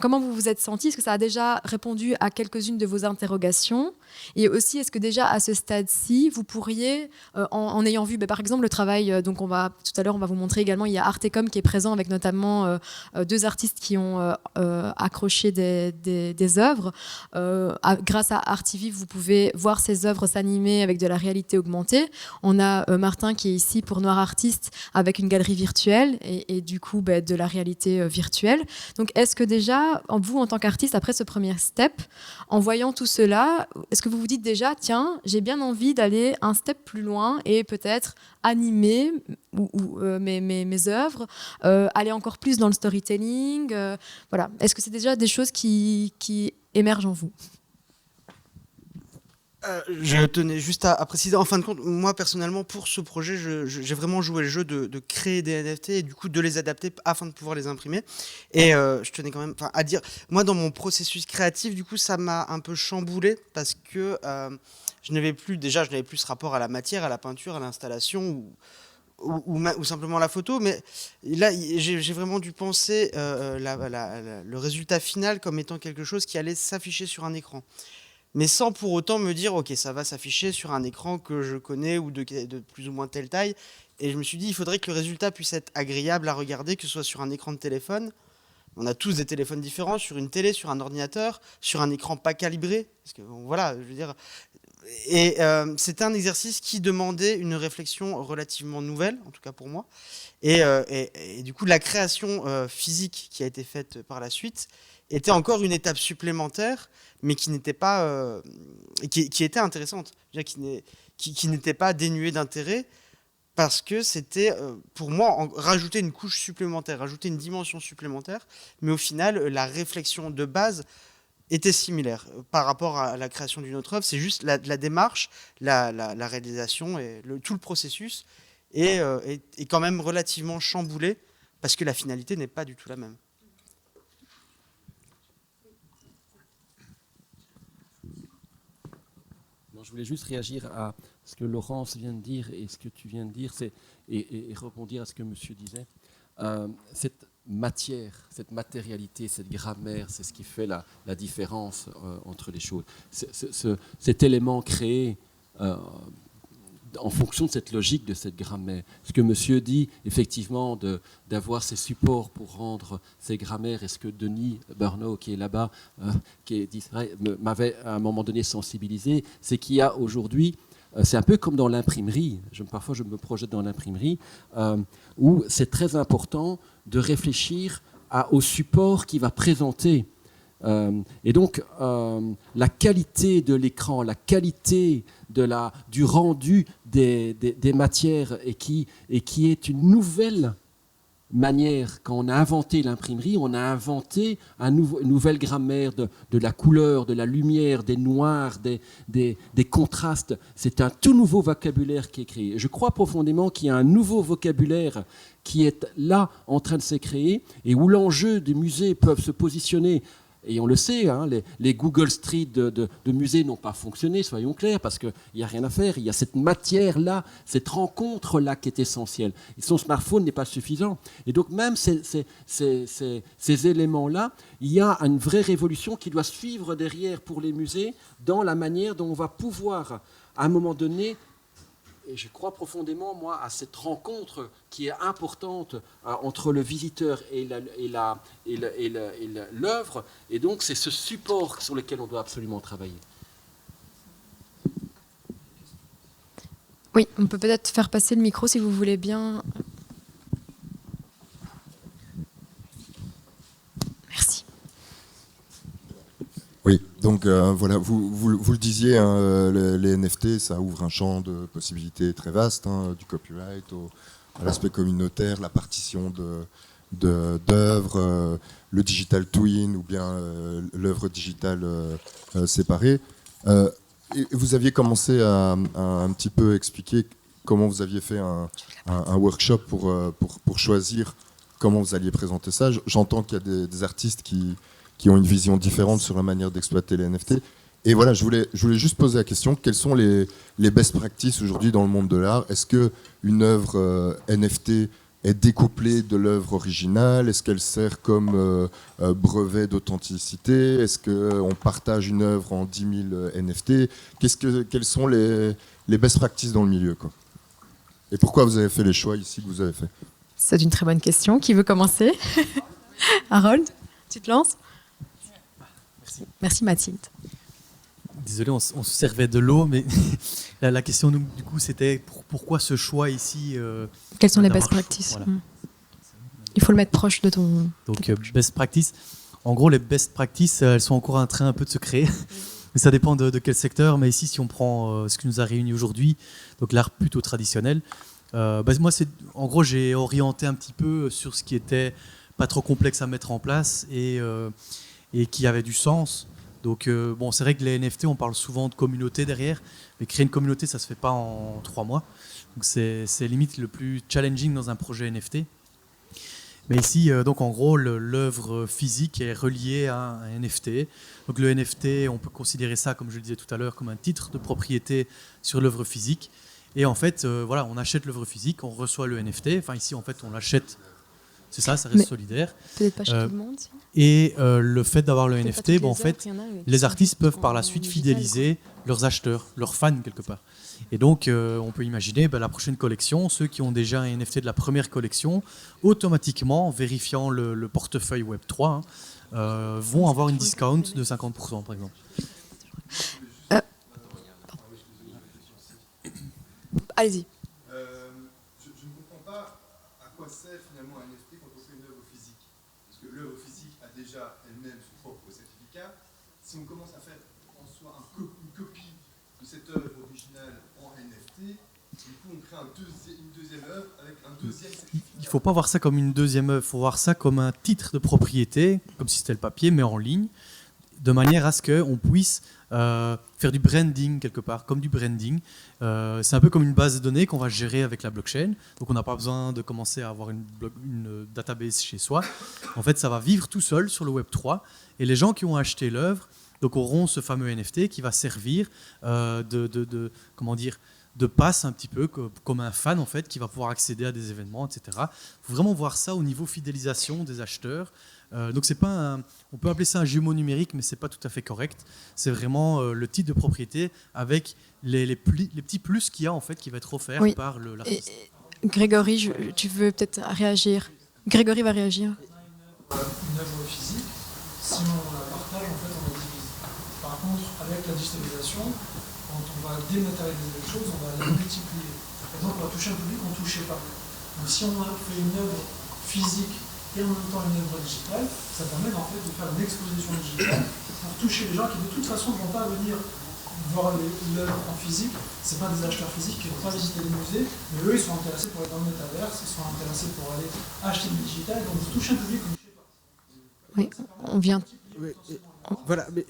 Comment vous vous êtes senti? Est-ce que ça a déjà répondu à quelques-unes de vos interrogations? Et aussi, est-ce que déjà à ce stade-ci, vous pourriez, en ayant vu par exemple le travail, donc tout à l'heure on va vous montrer également, il y a Artecom qui est présent avec notamment 2 artistes qui ont accroché des œuvres. Grâce à Artivive, vous pouvez voir ces œuvres s'animer avec de la réalité augmentée. On a Martin qui est ici pour Noir Artiste avec une galerie virtuelle et du coup de la réalité virtuelle. Donc est-ce que déjà, vous en tant qu'artiste, après ce premier step, en voyant tout cela, est-ce que vous vous dites déjà, tiens, j'ai bien envie d'aller un step plus loin et peut-être animer mes œuvres, aller encore plus dans le storytelling, voilà. Est-ce que c'est déjà des choses qui émergent en vous? Je tenais juste à préciser, en fin de compte, moi personnellement pour ce projet, j'ai vraiment joué le jeu de créer des NFT et du coup de les adapter afin de pouvoir les imprimer. Et je tenais quand même à dire, moi dans mon processus créatif, du coup ça m'a un peu chamboulé parce que je n'avais plus ce rapport à la matière, à la peinture, à l'installation ou simplement à la photo. Mais là j'ai vraiment dû penser le résultat final comme étant quelque chose qui allait s'afficher sur un écran. Mais sans pour autant me dire, ok, ça va s'afficher sur un écran que je connais ou de plus ou moins telle taille. Et je me suis dit, il faudrait que le résultat puisse être agréable à regarder, que ce soit sur un écran de téléphone. On a tous des téléphones différents, sur une télé, sur un ordinateur, sur un écran pas calibré. Parce que voilà, je veux dire. Et c'était un exercice qui demandait une réflexion relativement nouvelle, en tout cas pour moi. Et du coup, la création physique qui a été faite par la suite était encore une étape supplémentaire, mais qui n'était pas, qui était intéressante, qui n'était pas dénuée d'intérêt, parce que c'était, pour moi, rajouter une couche supplémentaire, rajouter une dimension supplémentaire, mais au final, la réflexion de base était similaire par rapport à la création d'une autre œuvre. C'est juste la démarche, la réalisation et tout le processus est quand même relativement chamboulé, parce que la finalité n'est pas du tout la même. Je voulais juste réagir à ce que Laurence vient de dire et ce que tu viens de dire, et rebondir à ce que monsieur disait. Cette matière, cette matérialité, cette grammaire, c'est ce qui fait la différence entre les choses. Cet élément créé en fonction de cette logique de cette grammaire. Ce que monsieur dit, effectivement, d'avoir ces supports pour rendre ces grammaires, et ce que Denis Burnau, qui est là-bas, m'avait à un moment donné sensibilisé, c'est qu'il y a aujourd'hui, c'est un peu comme dans l'imprimerie, parfois je me projette dans l'imprimerie, où c'est très important de réfléchir au support qui va présenter. Et donc, la qualité de l'écran, la qualité du rendu des matières, et qui est une nouvelle manière. Quand on a inventé l'imprimerie, on a inventé une nouvelle grammaire de la couleur, de la lumière, des noirs, des contrastes. C'est un tout nouveau vocabulaire qui est créé. Je crois profondément qu'il y a un nouveau vocabulaire qui est là, en train de se créer, et où l'enjeu des musées peuvent se positionner. Et on le sait, hein, les Google Street de musées n'ont pas fonctionné, soyons clairs, parce qu'il n'y a rien à faire. Il y a cette matière-là, cette rencontre-là qui est essentielle. Et son smartphone n'est pas suffisant. Et donc même ces éléments-là, il y a une vraie révolution qui doit suivre derrière pour les musées dans la manière dont on va pouvoir, à un moment donné, et je crois profondément, moi, à cette rencontre qui est importante entre le visiteur et l'œuvre. Et donc, c'est ce support sur lequel on doit absolument travailler. Oui, on peut peut-être faire passer le micro si vous voulez bien. Merci. Oui, donc voilà, vous le disiez, hein, les NFT, ça ouvre un champ de possibilités très vaste, hein, du copyright à l'aspect communautaire, la partition d'œuvres, le digital twin ou bien l'œuvre digitale séparée. Et vous aviez commencé à un petit peu expliquer comment vous aviez fait un workshop pour choisir comment vous alliez présenter ça. J'entends qu'il y a des artistes qui ont une vision différente sur la manière d'exploiter les NFT. Et voilà, je voulais juste poser la question, quelles sont les best practices aujourd'hui dans le monde de l'art? Est-ce qu'une œuvre NFT est découplée de l'œuvre originale? Est-ce qu'elle sert comme brevet d'authenticité? Est-ce qu'on partage une œuvre en 10 000 NFT? Quelles sont les best practices dans le milieu, quoi? Et pourquoi vous avez fait les choix ici que vous avez fait? C'est une très bonne question. Qui veut commencer? Harold, tu te lances? Merci Mathilde. Désolé, on se servait de l'eau, mais la question du coup c'était pourquoi ce choix ici? Quelles sont les best practices? Voilà. Il faut le mettre proche de ton... Donc best practice, en gros les best practices, elles sont encore en train un peu de se créer. Ça dépend de quel secteur, mais ici si on prend ce qui nous a réunis aujourd'hui, donc l'art plutôt traditionnel, moi en gros j'ai orienté un petit peu sur ce qui était pas trop complexe à mettre en place et qui avait du sens. Donc bon, c'est vrai que les NFT, on parle souvent de communauté derrière, mais créer une communauté, ça se fait pas en 3 mois. Donc c'est limite le plus challenging dans un projet NFT. Mais ici, donc en gros, l'œuvre physique est reliée à un NFT. Donc le NFT, on peut considérer ça, comme je le disais tout à l'heure, comme un titre de propriété sur l'œuvre physique. Et en fait, voilà, on achète l'œuvre physique, on reçoit le NFT. Enfin ici, en fait, on l'achète. C'est ça, ça reste mais solidaire. Peut-être pas chez tout le monde. Et le fait d'avoir le NFT, en fait, œuvres, les artistes peuvent par la suite fidéliser leurs acheteurs, leurs fans quelque part. Et donc, on peut imaginer la prochaine collection, ceux qui ont déjà un NFT de la première collection, automatiquement, en vérifiant le portefeuille Web3, vont avoir une discount de 50%, par exemple. Allez-y. Je ne comprends pas à quoi sert finalement un NFT quand on fait une œuvre physique. Parce que l'œuvre physique a déjà elle-même son propre certificat. Si on commence à faire en soi une copie de cette œuvre originale en NFT, on crée une deuxième œuvre avec un deuxième certificat. Il ne faut pas voir ça comme une deuxième œuvre, il faut voir ça comme un titre de propriété, comme si c'était le papier, mais en ligne, de manière à ce qu'on puisse faire du branding quelque part, comme du branding. C'est un peu comme une base de données qu'on va gérer avec la blockchain. Donc on n'a pas besoin de commencer à avoir une database chez soi. En fait, ça va vivre tout seul sur le Web 3. Et les gens qui ont acheté l'œuvre donc auront ce fameux NFT qui va servir comment dire, de passe un petit peu comme un fan en fait, qui va pouvoir accéder à des événements, etc. Il faut vraiment voir ça au niveau fidélisation des acheteurs. Donc c'est pas on peut appeler ça un jumeau numérique, mais c'est pas tout à fait correct. C'est vraiment le titre de propriété avec les petits plus qu'il y a en fait qui va être offert par l'artiste. Grégory, tu veux peut-être réagir. Grégory va réagir. Une œuvre physique, si on la partage, en fait, on la divise. Par contre, avec la digitalisation, quand on va dématérialiser les choses, on va les multiplier. Par exemple, on va toucher un public qu'on ne touchait pas. Donc si on a fait une œuvre physique et en même temps une œuvre digitale, ça permet en fait de faire une exposition digitale pour toucher les gens qui de toute façon ne vont pas venir voir l'œuvre en physique. Ce pas des acheteurs physiques qui ne vont pas visiter les musées, mais eux ils sont intéressés pour être dans le métaverse, ils sont intéressés pour aller acheter du digital, donc vous touchez un public que vous ne touchez pas. Oui, on vient. Voilà, mais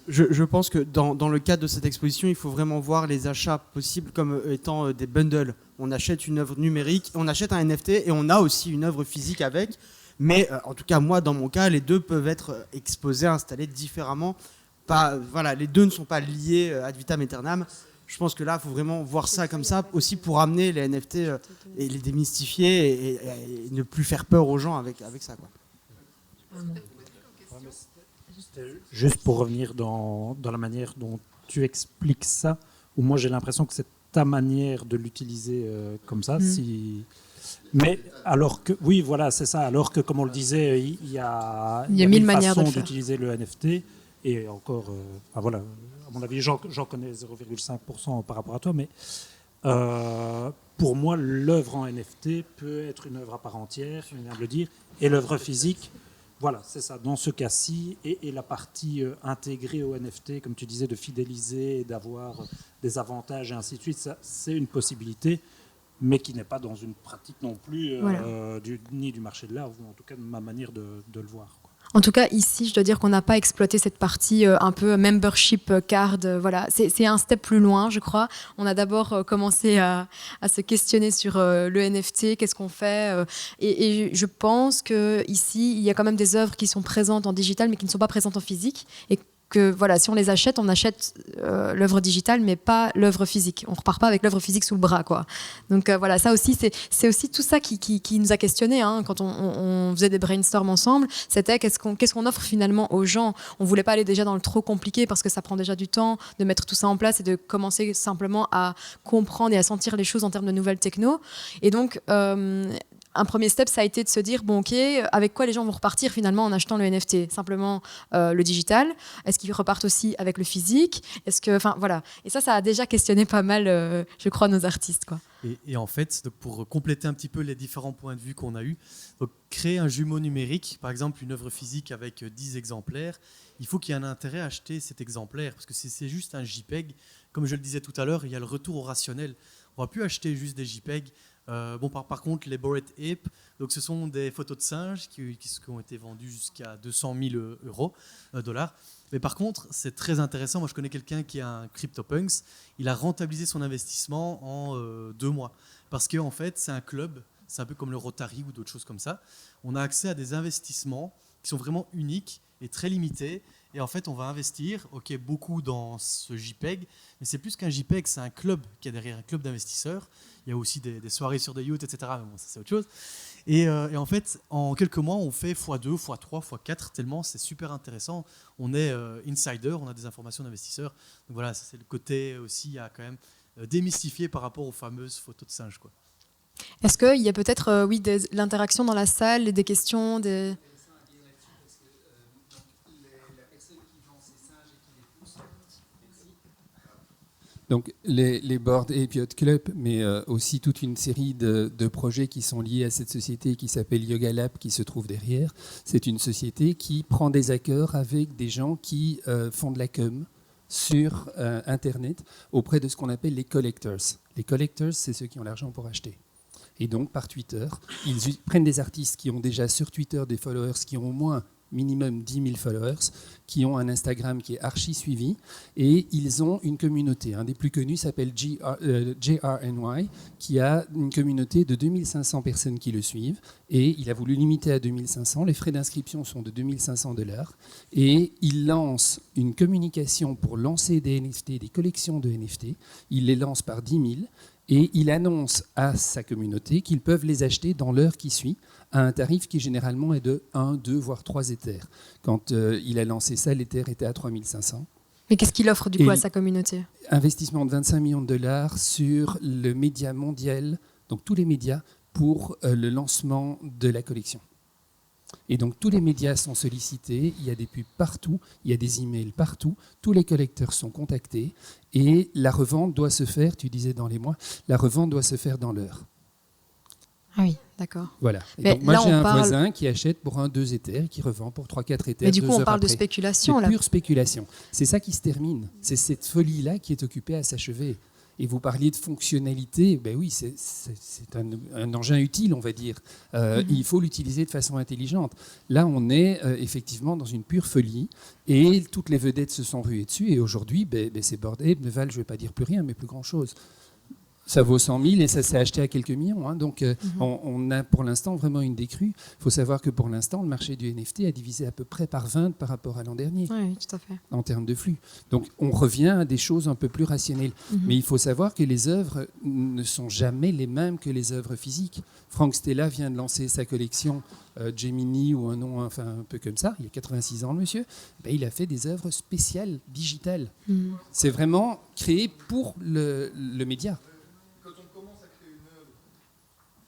je pense que dans le cadre de cette exposition, il faut vraiment voir les achats possibles comme étant des bundles. On achète une œuvre numérique, on achète un NFT et on a aussi une œuvre physique avec. Mais en tout cas, moi, dans mon cas, les deux peuvent être exposés, installés différemment. Voilà, les deux ne sont pas liés ad vitam aeternam. Je pense que là, il faut vraiment voir ça comme ça, aussi pour amener les NFT et les démystifier et ne plus faire peur aux gens avec ça, quoi. Juste pour revenir dans la manière dont tu expliques ça, où moi j'ai l'impression que c'est ta manière de l'utiliser comme ça. Mais alors que, oui, voilà, c'est ça. Alors que, comme on le disait, il y a mille manières façons de faire. d'utiliser le NFT. Et encore, voilà, à mon avis, j'en connais 0,5% par rapport à toi, mais pour moi, l'œuvre en NFT peut être une œuvre à part entière, je viens de le dire, et l'œuvre physique. Voilà, c'est ça, dans ce cas-ci, et la partie intégrée au NFT, comme tu disais, de fidéliser, d'avoir des avantages et ainsi de suite, ça, c'est une possibilité, mais qui n'est pas dans une pratique non plus, ni du marché de l'art, ou en tout cas de ma manière de le voir, quoi. En tout cas, ici, je dois dire qu'on n'a pas exploité cette partie un peu membership card. Voilà, c'est un step plus loin, je crois. On a d'abord commencé à se questionner sur le NFT, qu'est-ce qu'on fait. Et je pense qu'ici, il y a quand même des œuvres qui sont présentes en digital, mais qui ne sont pas présentes en physique. Et que voilà, si on les achète, on achète l'œuvre digitale, mais pas l'œuvre physique. On repart pas avec l'œuvre physique sous le bras, quoi. Donc voilà, ça aussi, c'est aussi tout ça qui nous a questionnés quand on faisait des brainstorms ensemble. C'était qu'est-ce qu'on offre finalement aux gens. On voulait pas aller déjà dans le trop compliqué parce que ça prend déjà du temps de mettre tout ça en place et de commencer simplement à comprendre et à sentir les choses en termes de nouvelles techno. Et donc un premier step, ça a été de se dire, bon ok, avec quoi les gens vont repartir finalement en achetant le NFT? Simplement le digital? Est-ce qu'ils repartent aussi avec le physique? Enfin voilà. Et ça a déjà questionné pas mal, je crois, nos artistes, quoi. Et en fait, donc pour compléter un petit peu les différents points de vue qu'on a eus, donc créer un jumeau numérique, par exemple une œuvre physique avec 10 exemplaires, il faut qu'il y ait un intérêt à acheter cet exemplaire, parce que si c'est juste un JPEG, comme je le disais tout à l'heure, il y a le retour au rationnel. On ne va plus acheter juste des JPEG. Par contre, les Bored Ape, donc ce sont des photos de singes qui ont été vendues jusqu'à 200 000 dollars. Mais par contre, c'est très intéressant. Moi, je connais quelqu'un qui a un CryptoPunks. Il a rentabilisé son investissement en 2 mois. Parce qu'en fait, c'est un club. C'est un peu comme le Rotary ou d'autres choses comme ça. On a accès à des investissements qui sont vraiment uniques et très limités. Et en fait, on va investir, beaucoup dans ce JPEG, mais c'est plus qu'un JPEG, c'est un club qui est derrière, un club d'investisseurs. Il y a aussi des soirées sur des yachts, etc. Mais bon, ça, c'est autre chose. Et en fait, en quelques mois, on fait x2, x3, x4, tellement c'est super intéressant. On est insider, on a des informations d'investisseurs. Donc voilà, ça, c'est le côté aussi à quand même démystifier par rapport aux fameuses photos de singes, quoi. Est-ce qu'il y a peut-être de l'interaction dans la salle, des questions, des... Donc les Bored Ape Yacht Club, mais aussi toute une série de projets qui sont liés à cette société qui s'appelle Yoga Lab, qui se trouve derrière. C'est une société qui prend des accords avec des gens qui font de la com sur Internet auprès de ce qu'on appelle les collectors. Les collectors, c'est ceux qui ont l'argent pour acheter. Et donc, par Twitter, ils prennent des artistes qui ont déjà sur Twitter des followers qui ont au moins minimum 10 000 followers, qui ont un Instagram qui est archi suivi, et ils ont une communauté. Un des plus connus s'appelle JRNY, qui a une communauté de 2500 personnes qui le suivent, et il a voulu limiter à 2500. Les frais d'inscription sont de $2 500, et il lance une communication pour lancer des NFT, des collections de NFT. Il les lance par 10 000, et il annonce à sa communauté qu'ils peuvent les acheter dans l'heure qui suit, à un tarif qui généralement est de 1, 2, voire 3 Ethers. Quand il a lancé ça, l'Ether était à 3500. Mais qu'est-ce qu'il offre du coup à sa communauté? Investissement de $25 millions sur le média mondial, donc tous les médias, pour le lancement de la collection. Et donc tous les médias sont sollicités, il y a des pubs partout, il y a des emails partout, tous les collecteurs sont contactés et la revente doit se faire, tu disais dans les mois, la revente doit se faire dans l'heure. Ah oui, d'accord. Voilà. Et donc, moi j'ai un voisin qui achète pour 1, 2 Ethers et qui revend pour 3, 4 Ethers. Mais du coup on parle après. de spéculation là. C'est pure spéculation. C'est ça qui se termine. C'est cette folie-là qui est occupée à s'achever. Et vous parliez de fonctionnalité, ben oui, c'est un engin utile, on va dire. Il faut l'utiliser de façon intelligente. Là, on est effectivement dans une pure folie, et toutes les vedettes se sont ruées dessus, et aujourd'hui, c'est bordé, ne valent, je ne vais pas dire plus rien, mais plus grand-chose. Ça vaut 100 000 et ça s'est acheté à quelques millions. Hein. Donc, on a pour l'instant vraiment une décrue. Il faut savoir que pour l'instant, le marché du NFT a divisé à peu près par 20 par rapport à l'an dernier. Oui, tout à fait. En termes de flux. Donc, on revient à des choses un peu plus rationnelles. Mais il faut savoir que les œuvres ne sont jamais les mêmes que les œuvres physiques. Frank Stella vient de lancer sa collection Gemini, ou un nom un peu comme ça. Il y a 86 ans, le monsieur. Ben, il a fait des œuvres spéciales, digitales. C'est vraiment créé pour le média.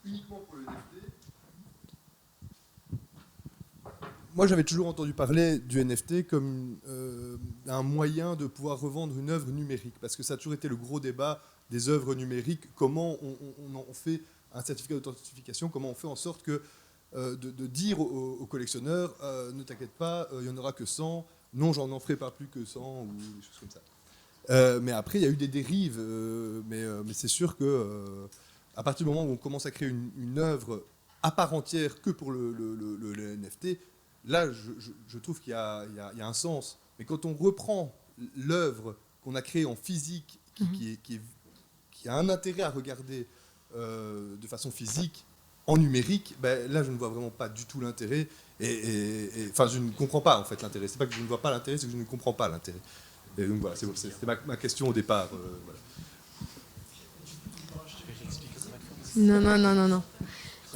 Uniquement pour le NFT. Moi, j'avais toujours entendu parler du NFT comme un moyen de pouvoir revendre une œuvre numérique, parce que ça a toujours été le gros débat des œuvres numériques. Comment on en fait un certificat d'authentification, comment on fait en sorte que de dire aux collectionneurs ne t'inquiète pas, il n'y en aura que 100, non, j'en ferai pas plus que 100, ou des choses comme ça. Mais après, il y a eu des dérives, mais c'est sûr que à partir du moment où on commence à créer une œuvre à part entière que pour le NFT, là, je trouve qu'il y a un sens. Mais quand on reprend l'œuvre qu'on a créée en physique, qui a un intérêt à regarder de façon physique, en numérique, ben, là, je ne vois vraiment pas du tout l'intérêt. Enfin, je ne comprends pas, en fait, l'intérêt. C'est pas que je ne vois pas l'intérêt, c'est que je ne comprends pas l'intérêt. Et donc, voilà, c'était ma question au départ. Voilà. Non.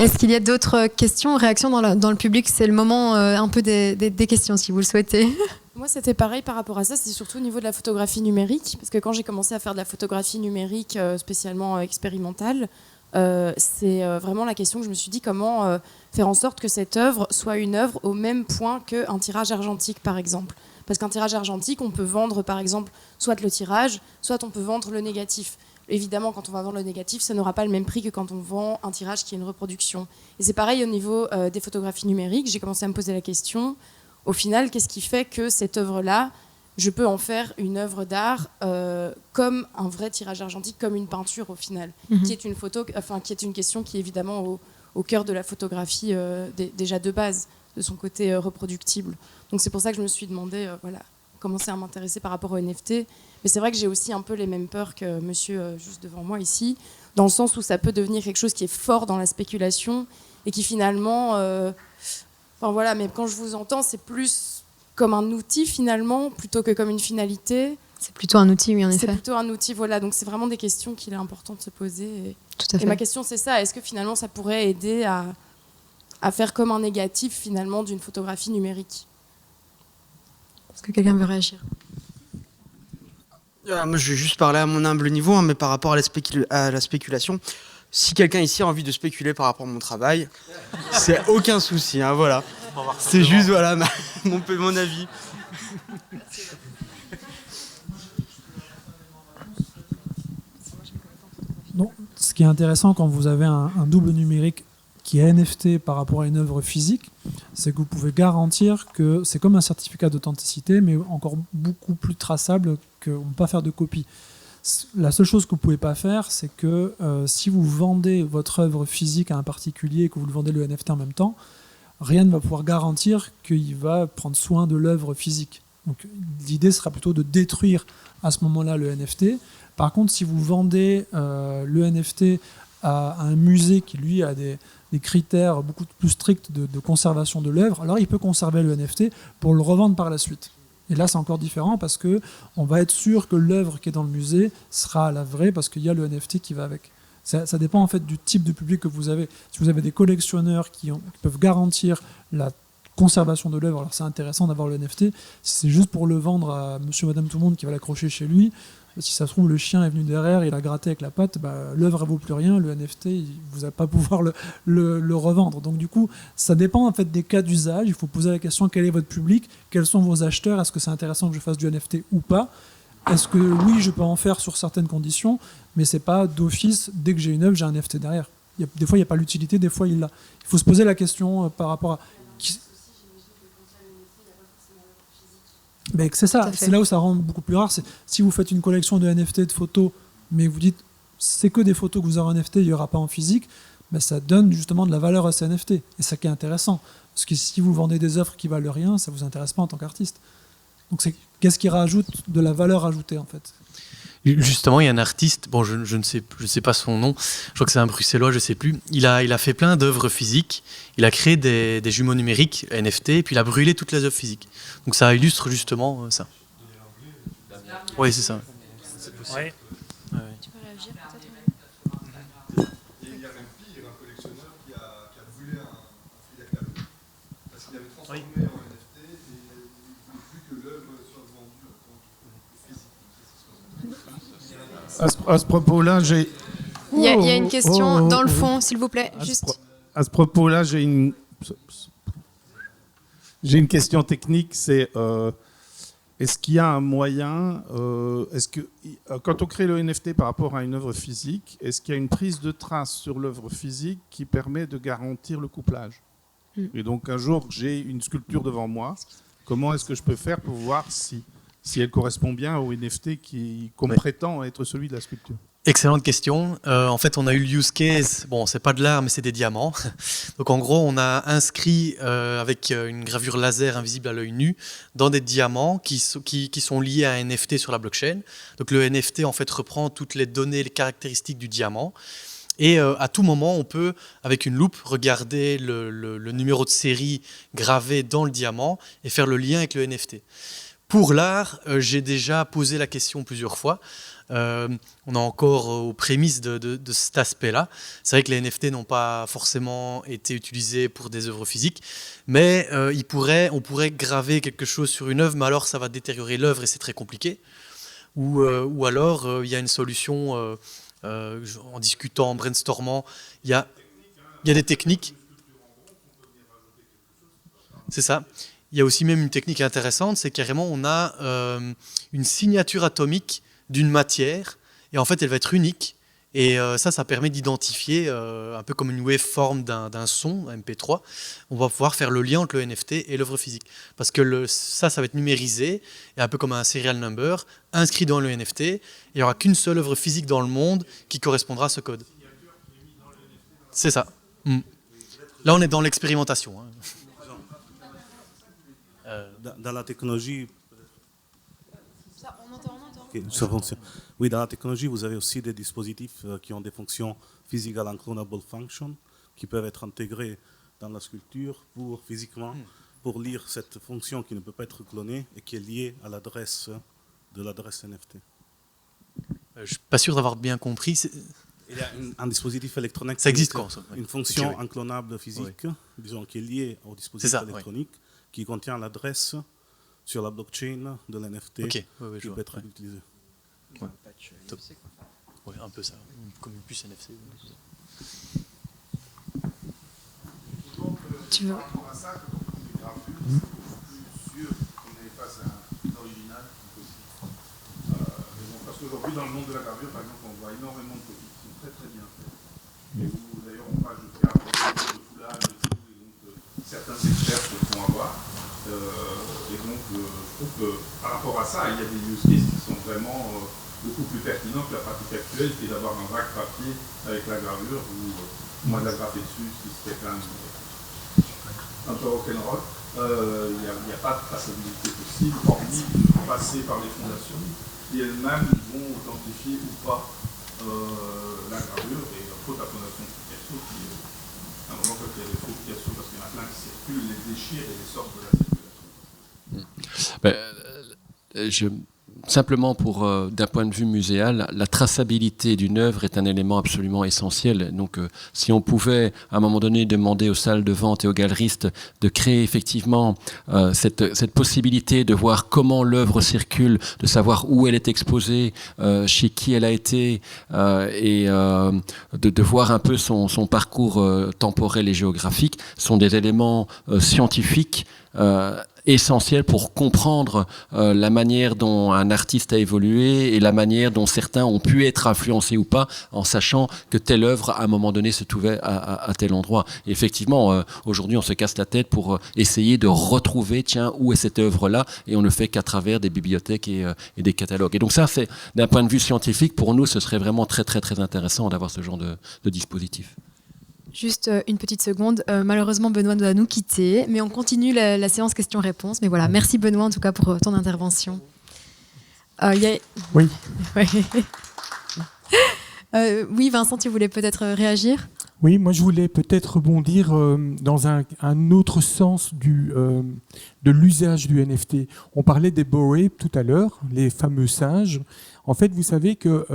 Est-ce qu'il y a d'autres questions, réactions dans le public? C'est le moment un peu des questions, si vous le souhaitez. Moi, c'était pareil par rapport à ça. C'est surtout au niveau de la photographie numérique. Parce que quand j'ai commencé à faire de la photographie numérique spécialement expérimentale, c'est vraiment la question que je me suis dit, comment faire en sorte que cette œuvre soit une œuvre au même point qu'un tirage argentique, par exemple. Parce qu'un tirage argentique, on peut vendre, par exemple, soit le tirage, soit on peut vendre le négatif. Évidemment, quand on va vendre le négatif, ça n'aura pas le même prix que quand on vend un tirage qui est une reproduction. Et c'est pareil au niveau des photographies numériques. J'ai commencé à me poser la question, au final, qu'est-ce qui fait que cette œuvre-là, je peux en faire une œuvre d'art comme un vrai tirage argentique, comme une peinture au final, qui est une photo, enfin qui est une question qui est évidemment au cœur de la photographie déjà de base, de son côté reproductible. Donc c'est pour ça que je me suis demandé, commencer à m'intéresser par rapport au NFT. Mais c'est vrai que j'ai aussi un peu les mêmes peurs que monsieur juste devant moi ici, dans le sens où ça peut devenir quelque chose qui est fort dans la spéculation et qui finalement... Enfin voilà, mais quand je vous entends, c'est plus comme un outil finalement, plutôt que comme une finalité. C'est plutôt un outil, oui, en effet. C'est plutôt un outil, voilà. Donc c'est vraiment des questions qu'il est important de se poser. Tout à fait. Et ma question, c'est ça. Est-ce que finalement, ça pourrait aider à faire comme un négatif finalement d'une photographie numérique? Est-ce que quelqu'un veut réagir? Moi, je vais juste parler à mon humble niveau, mais par rapport à la spéculation, si quelqu'un ici a envie de spéculer par rapport à mon travail, c'est aucun souci, hein, voilà. C'est juste voilà mon avis. Donc, ce qui est intéressant quand vous avez un double numérique qui est NFT par rapport à une œuvre physique, c'est que vous pouvez garantir que c'est comme un certificat d'authenticité, mais encore beaucoup plus traçable qu'on ne peut pas faire de copie. La seule chose que vous ne pouvez pas faire, c'est que si vous vendez votre œuvre physique à un particulier et que vous le vendez le NFT en même temps, rien ne va pouvoir garantir qu'il va prendre soin de l'œuvre physique. Donc l'idée sera plutôt de détruire à ce moment-là le NFT. Par contre, si vous vendez le NFT à un musée qui, lui, a des critères beaucoup plus stricts de conservation de l'œuvre, alors il peut conserver le NFT pour le revendre par la suite. Et là, c'est encore différent parce qu'on va être sûr que l'œuvre qui est dans le musée sera la vraie parce qu'il y a le NFT qui va avec. Ça dépend en fait du type de public que vous avez. Si vous avez des collectionneurs qui peuvent garantir la conservation de l'œuvre, alors c'est intéressant d'avoir le NFT. Si c'est juste pour le vendre à monsieur, madame, tout le monde qui va l'accrocher chez lui, si ça se trouve, le chien est venu derrière, il a gratté avec la patte, l'œuvre ne vaut plus rien, le NFT, vous n'allez pas pouvoir le revendre. Donc du coup, ça dépend en fait des cas d'usage. Il faut poser la question, quel est votre public, quels sont vos acheteurs, est-ce que c'est intéressant que je fasse du NFT ou pas? Est-ce que oui, je peux en faire sur certaines conditions, mais c'est pas d'office, dès que j'ai une œuvre, j'ai un NFT derrière. Des fois, il n'y a pas l'utilité, des fois, il l'a. Il faut se poser la question par rapport à... Ben, c'est ça, c'est là où ça rend beaucoup plus rare. C'est si vous faites une collection de NFT de photos, mais vous dites c'est que des photos que vous aurez en NFT, il n'y aura pas en physique, ben, ça donne justement de la valeur à ces NFT. Et c'est ça qui est intéressant. Parce que si vous vendez des œuvres qui valent rien, ça ne vous intéresse pas en tant qu'artiste. Donc qu'est-ce qui rajoute de la valeur ajoutée en fait? Justement, il y a un artiste, bon, je ne sais pas son nom, je crois que c'est un bruxellois, je ne sais plus. Il a fait plein d'œuvres physiques, il a créé des jumeaux numériques, NFT, et puis il a brûlé toutes les œuvres physiques. Donc ça illustre justement ça. Oui, c'est ça. Ouais. Tu peux réagir peut-être? Il y a même pire, un collectionneur qui a brûlé un Frida Kahlo parce qu'il avait transformé en NFT et il ne voulait plus que l'œuvre soit vendue en tant que physique. À ce propos-là, j'ai... Il y a une question dans le fond, s'il vous plaît. À ce propos-là, j'ai une question technique, c'est est-ce qu'il y a un moyen, quand on crée le NFT par rapport à une œuvre physique, est-ce qu'il y a une prise de trace sur l'œuvre physique qui permet de garantir le couplage? Et donc un jour, j'ai une sculpture devant moi, comment est-ce que je peux faire pour voir si elle correspond bien au NFT qu'on prétend être celui de la sculpture? Excellente question. En fait, on a eu le use case, bon, c'est pas de l'art, mais c'est des diamants. Donc en gros, on a inscrit avec une gravure laser invisible à l'œil nu dans des diamants qui sont liés à un NFT sur la blockchain. Donc le NFT, en fait, reprend toutes les données, les caractéristiques du diamant. Et à tout moment, on peut, avec une loupe, regarder le numéro de série gravé dans le diamant et faire le lien avec le NFT. Pour l'art, j'ai déjà posé la question plusieurs fois. On est encore aux prémices de cet aspect-là. C'est vrai que les NFT n'ont pas forcément été utilisés pour des œuvres physiques, mais on pourrait graver quelque chose sur une œuvre, mais alors ça va détériorer l'œuvre et c'est très compliqué. Ou alors, il y a une solution, en discutant, en brainstormant, il y a des techniques. C'est ça. Il y a aussi même une technique intéressante, c'est carrément on a une signature atomique d'une matière, et en fait elle va être unique, et ça permet d'identifier, un peu comme une waveform d'un son, MP3, on va pouvoir faire le lien entre le NFT et l'œuvre physique. Parce que ça va être numérisé, et un peu comme un serial number, inscrit dans le NFT, et il n'y aura qu'une seule œuvre physique dans le monde qui correspondra à ce code. C'est ça. Là on est dans l'expérimentation. Hein. Dans la technologie... Ça, on entend. Okay, ça fonctionne. Oui, dans la technologie, vous avez aussi des dispositifs qui ont des fonctions physical unclonable function qui peuvent être intégrés dans la sculpture pour lire cette fonction qui ne peut pas être clonée et qui est liée à l'adresse NFT. Je ne suis pas sûr d'avoir bien compris. Il y a un dispositif électronique. Ça existe quand ça? Une fonction unclonable physique, disons, qui est liée au dispositif électronique, qui contient l'adresse sur la blockchain de l'NFT qui peut être utilisé. Ouais. Top. Ouais, un peu ça, comme une puce NFC. Tu veux parce qu'aujourd'hui, dans le monde de la gravure, par exemple, on voit énormément de copies qui sont très très bien faites. Et où d'ailleurs on va ajouter un peu de foulage et tout, et donc certains experts se font avoir. Et donc je trouve que par rapport à ça, il y a des use cases qui sont vraiment beaucoup plus pertinent que la pratique actuelle qui est d'avoir un vrac papier avec la gravure ou moi de la graffer dessus, ce qui serait quand même un peu rock'n'roll. Il n'y a pas de traçabilité possible, hormis passer par les fondations qui elles-mêmes vont authentifier ou pas la gravure, et faute la fondation Picasso qui, à un moment quand il y a des faux Picasso, parce qu'il y en a plein qui circulent, les déchirent et les sortent de la circulation. Simplement d'un point de vue muséal, la traçabilité d'une œuvre est un élément absolument essentiel. Donc, si on pouvait, à un moment donné, demander aux salles de vente et aux galeristes de créer effectivement cette possibilité de voir comment l'œuvre circule, de savoir où elle est exposée, chez qui elle a été, et de voir un peu son parcours temporel et géographique, sont des éléments scientifiques essentiel pour comprendre la manière dont un artiste a évolué et la manière dont certains ont pu être influencés ou pas, en sachant que telle œuvre, à un moment donné, se trouvait à tel endroit. Et effectivement, aujourd'hui, on se casse la tête pour essayer de retrouver, tiens, où est cette œuvre-là, et on ne le fait qu'à travers des bibliothèques et des catalogues. Et donc ça, c'est d'un point de vue scientifique, pour nous, ce serait vraiment très, très, très intéressant d'avoir ce genre de dispositif. Juste une petite seconde. Malheureusement, Benoît doit nous quitter, mais on continue la séance questions-réponses. Mais voilà, merci Benoît en tout cas pour ton intervention. Oui. Oui, Vincent, tu voulais peut-être réagir ? Oui, moi je voulais peut-être rebondir dans un autre sens de l'usage du NFT. On parlait des Bored Ape tout à l'heure, les fameux singes. En fait, vous savez que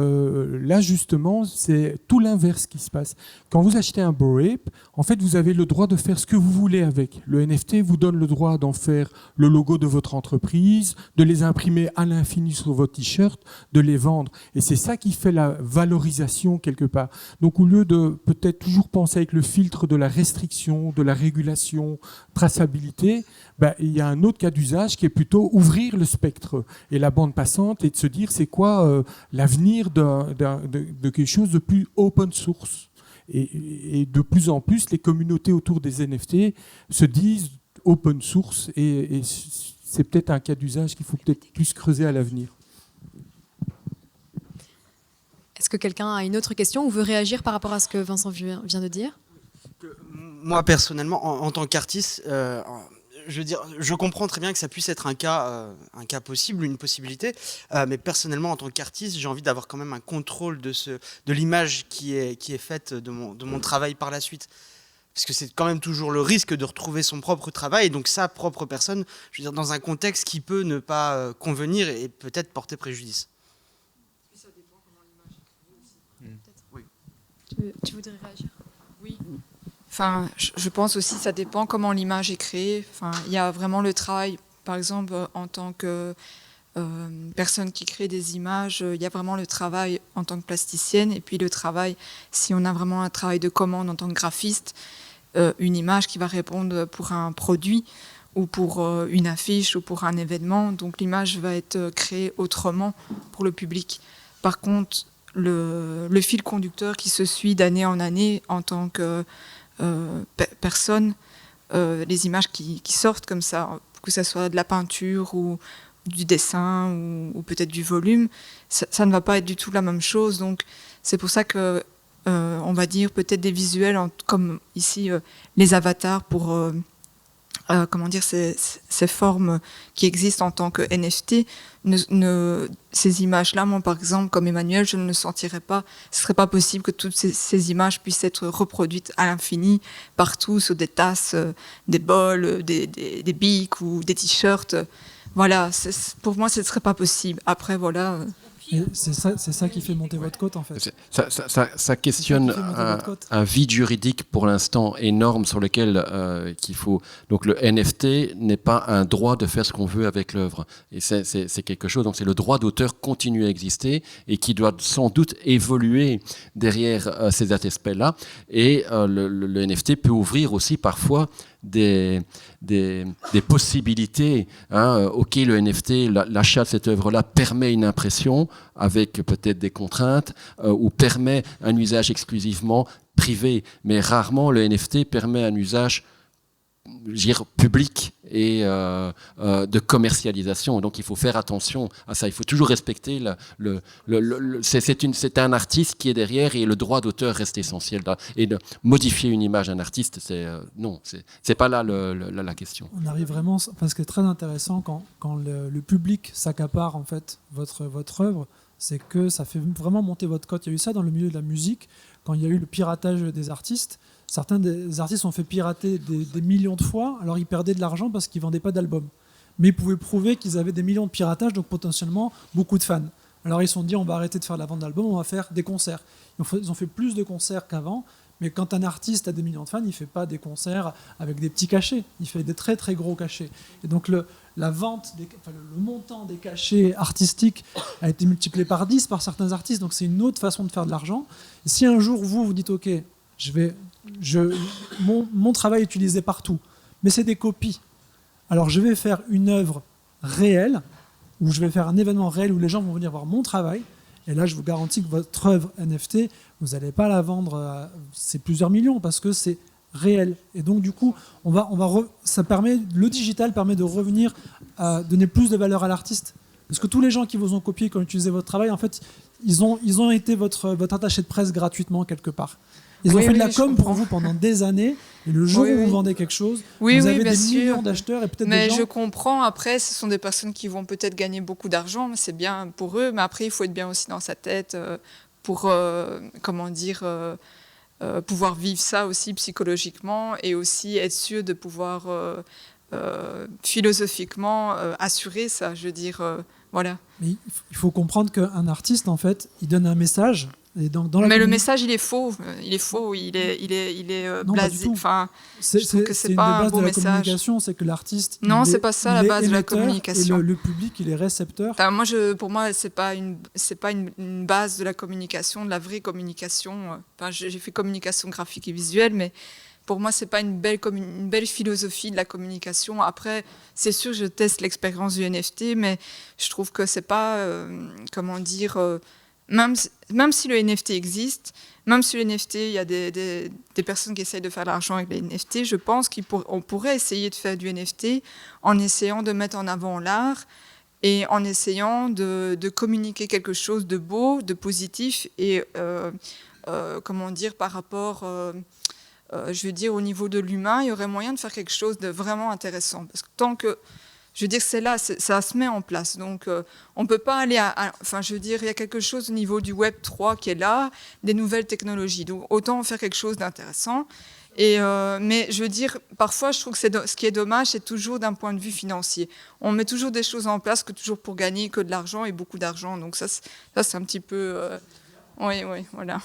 là, justement, c'est tout l'inverse qui se passe. Quand vous achetez un Bored Ape, en fait, vous avez le droit de faire ce que vous voulez avec. Le NFT vous donne le droit d'en faire le logo de votre entreprise, de les imprimer à l'infini sur votre t-shirt, de les vendre. Et c'est ça qui fait la valorisation quelque part. Donc, au lieu de peut-être toujours penser avec le filtre de la restriction, de la régulation, traçabilité, il y a un autre cas d'usage qui est plutôt ouvrir le spectre et la bande passante et de se dire c'est quoi l'avenir de quelque chose de plus open source. Et de plus en plus, les communautés autour des NFT se disent open source et c'est peut-être un cas d'usage qu'il faut peut-être plus creuser à l'avenir. Est-ce que quelqu'un a une autre question ou veut réagir par rapport à ce que Vincent vient de dire ? Moi, personnellement, en tant qu'artiste, je veux dire, je comprends très bien que ça puisse être un cas possible, une possibilité, mais personnellement, en tant qu'artiste, j'ai envie d'avoir quand même un contrôle de l'image qui est faite de mon travail par la suite. Parce que c'est quand même toujours le risque de retrouver son propre travail, et donc sa propre personne, je veux dire, dans un contexte qui peut ne pas convenir et peut-être porter préjudice. Ça dépend comment l'image est créée aussi. Oui. Tu voudrais réagir ? Oui. Enfin, je pense aussi que ça dépend comment l'image est créée. Enfin, il y a vraiment le travail, par exemple, en tant que personne qui crée des images, il y a vraiment le travail en tant que plasticienne, et puis le travail, si on a vraiment un travail de commande en tant que graphiste, une image qui va répondre pour un produit ou pour une affiche ou pour un événement. Donc l'image va être créée autrement pour le public. Par contre, le fil conducteur qui se suit d'année en année en tant que personne, les images qui sortent comme ça, que ce soit de la peinture ou du dessin ou peut-être du volume, ça ne va pas être du tout la même chose. Donc c'est pour ça que on va dire peut-être des visuels comme ici les avatars pour comment dire, ces formes qui existent en tant que NFT, ces images-là, moi par exemple, comme Emmanuel, je ne le sentirais pas. Ce ne serait pas possible que toutes ces images puissent être reproduites à l'infini, partout, sur des tasses, des bols, des bics ou des t-shirts. Voilà, pour moi, ce ne serait pas possible. Après, voilà... C'est ça qui fait monter votre cote en fait. Ça questionne un vide juridique pour l'instant énorme sur lequel qu'il faut. Donc le NFT n'est pas un droit de faire ce qu'on veut avec l'œuvre. Et c'est quelque chose. Donc c'est le droit d'auteur continue à exister et qui doit sans doute évoluer derrière ces aspects-là. Et le NFT peut ouvrir aussi parfois des possibilités. Ok, le NFT, l'achat de cette œuvre-là permet une impression avec peut-être des contraintes ou permet un usage exclusivement privé. Mais rarement, le NFT permet un usage public et de commercialisation. Donc il faut faire attention à ça. Il faut toujours respecter c'est un artiste qui est derrière et le droit d'auteur reste essentiel. Et de modifier une image d'un artiste, c'est pas là la question. On arrive vraiment, parce que c'est très intéressant quand le public s'accapare en fait votre œuvre, c'est que ça fait vraiment monter votre cote. Il y a eu ça dans le milieu de la musique, quand il y a eu le piratage des artistes. Certains des artistes ont fait pirater des millions de fois, alors ils perdaient de l'argent parce qu'ils ne vendaient pas d'albums. Mais ils pouvaient prouver qu'ils avaient des millions de piratages, donc potentiellement beaucoup de fans. Alors ils se sont dit, on va arrêter de faire la vente d'albums, on va faire des concerts. Ils ont fait plus de concerts qu'avant, mais quand un artiste a des millions de fans, il ne fait pas des concerts avec des petits cachets, il fait des très très gros cachets. Et donc la vente, le montant des cachets artistiques a été multiplié par 10 par certains artistes, donc c'est une autre façon de faire de l'argent. Et si un jour vous dites, ok, mon travail est utilisé partout, mais c'est des copies. Alors je vais faire une œuvre réelle, ou je vais faire un événement réel où les gens vont venir voir mon travail, et là je vous garantis que votre œuvre NFT, vous n'allez pas la vendre, c'est plusieurs millions, parce que c'est réel. Et donc du coup, le digital permet de revenir à donner plus de valeur à l'artiste. Parce que tous les gens qui vous ont copié, qui ont utilisé votre travail, en fait, ils ont été votre attaché de presse gratuitement quelque part. Ils ont fait de la com pour vous pendant des années, et le jour où vous vendez quelque chose, vous avez des millions d'acheteurs et peut-être des gens... Mais je comprends, après, ce sont des personnes qui vont peut-être gagner beaucoup d'argent, mais c'est bien pour eux, mais après, il faut être bien aussi dans sa tête pour, pouvoir vivre ça aussi psychologiquement, et aussi être sûr de pouvoir philosophiquement assurer ça, je veux dire, voilà. Mais il faut comprendre qu'un artiste, en fait, il donne un message. Et mais le message, il est faux, il est blasé. Enfin, je trouve que c'est pas un beau message. La communication, c'est que l'artiste. Non, c'est pas ça la base de la communication. Et le public, il est récepteur. Pour moi, c'est pas une base de la communication, de la vraie communication. Enfin, j'ai fait communication graphique et visuelle, mais pour moi, c'est pas une belle philosophie de la communication. Après, c'est sûr, je teste l'expérience du NFT, mais je trouve que c'est pas, même si le NFT existe, même si le NFT, il y a des personnes qui essayent de faire de l'argent avec les NFT, je pense qu'on pourrait essayer de faire du NFT en essayant de mettre en avant l'art et en essayant de communiquer quelque chose de beau, de positif et, par rapport, je veux dire, au niveau de l'humain, il y aurait moyen de faire quelque chose de vraiment intéressant. Parce que tant que... Je veux dire, c'est là, ça se met en place. Donc, on ne peut pas aller enfin, je veux dire, il y a quelque chose au niveau du Web 3 qui est là, des nouvelles technologies. Donc, autant faire quelque chose d'intéressant. Mais je veux dire, parfois, je trouve que ce qui est dommage, c'est toujours d'un point de vue financier. On met toujours des choses en place que toujours pour gagner que de l'argent et beaucoup d'argent. Donc, ça c'est un petit peu... Oui, voilà.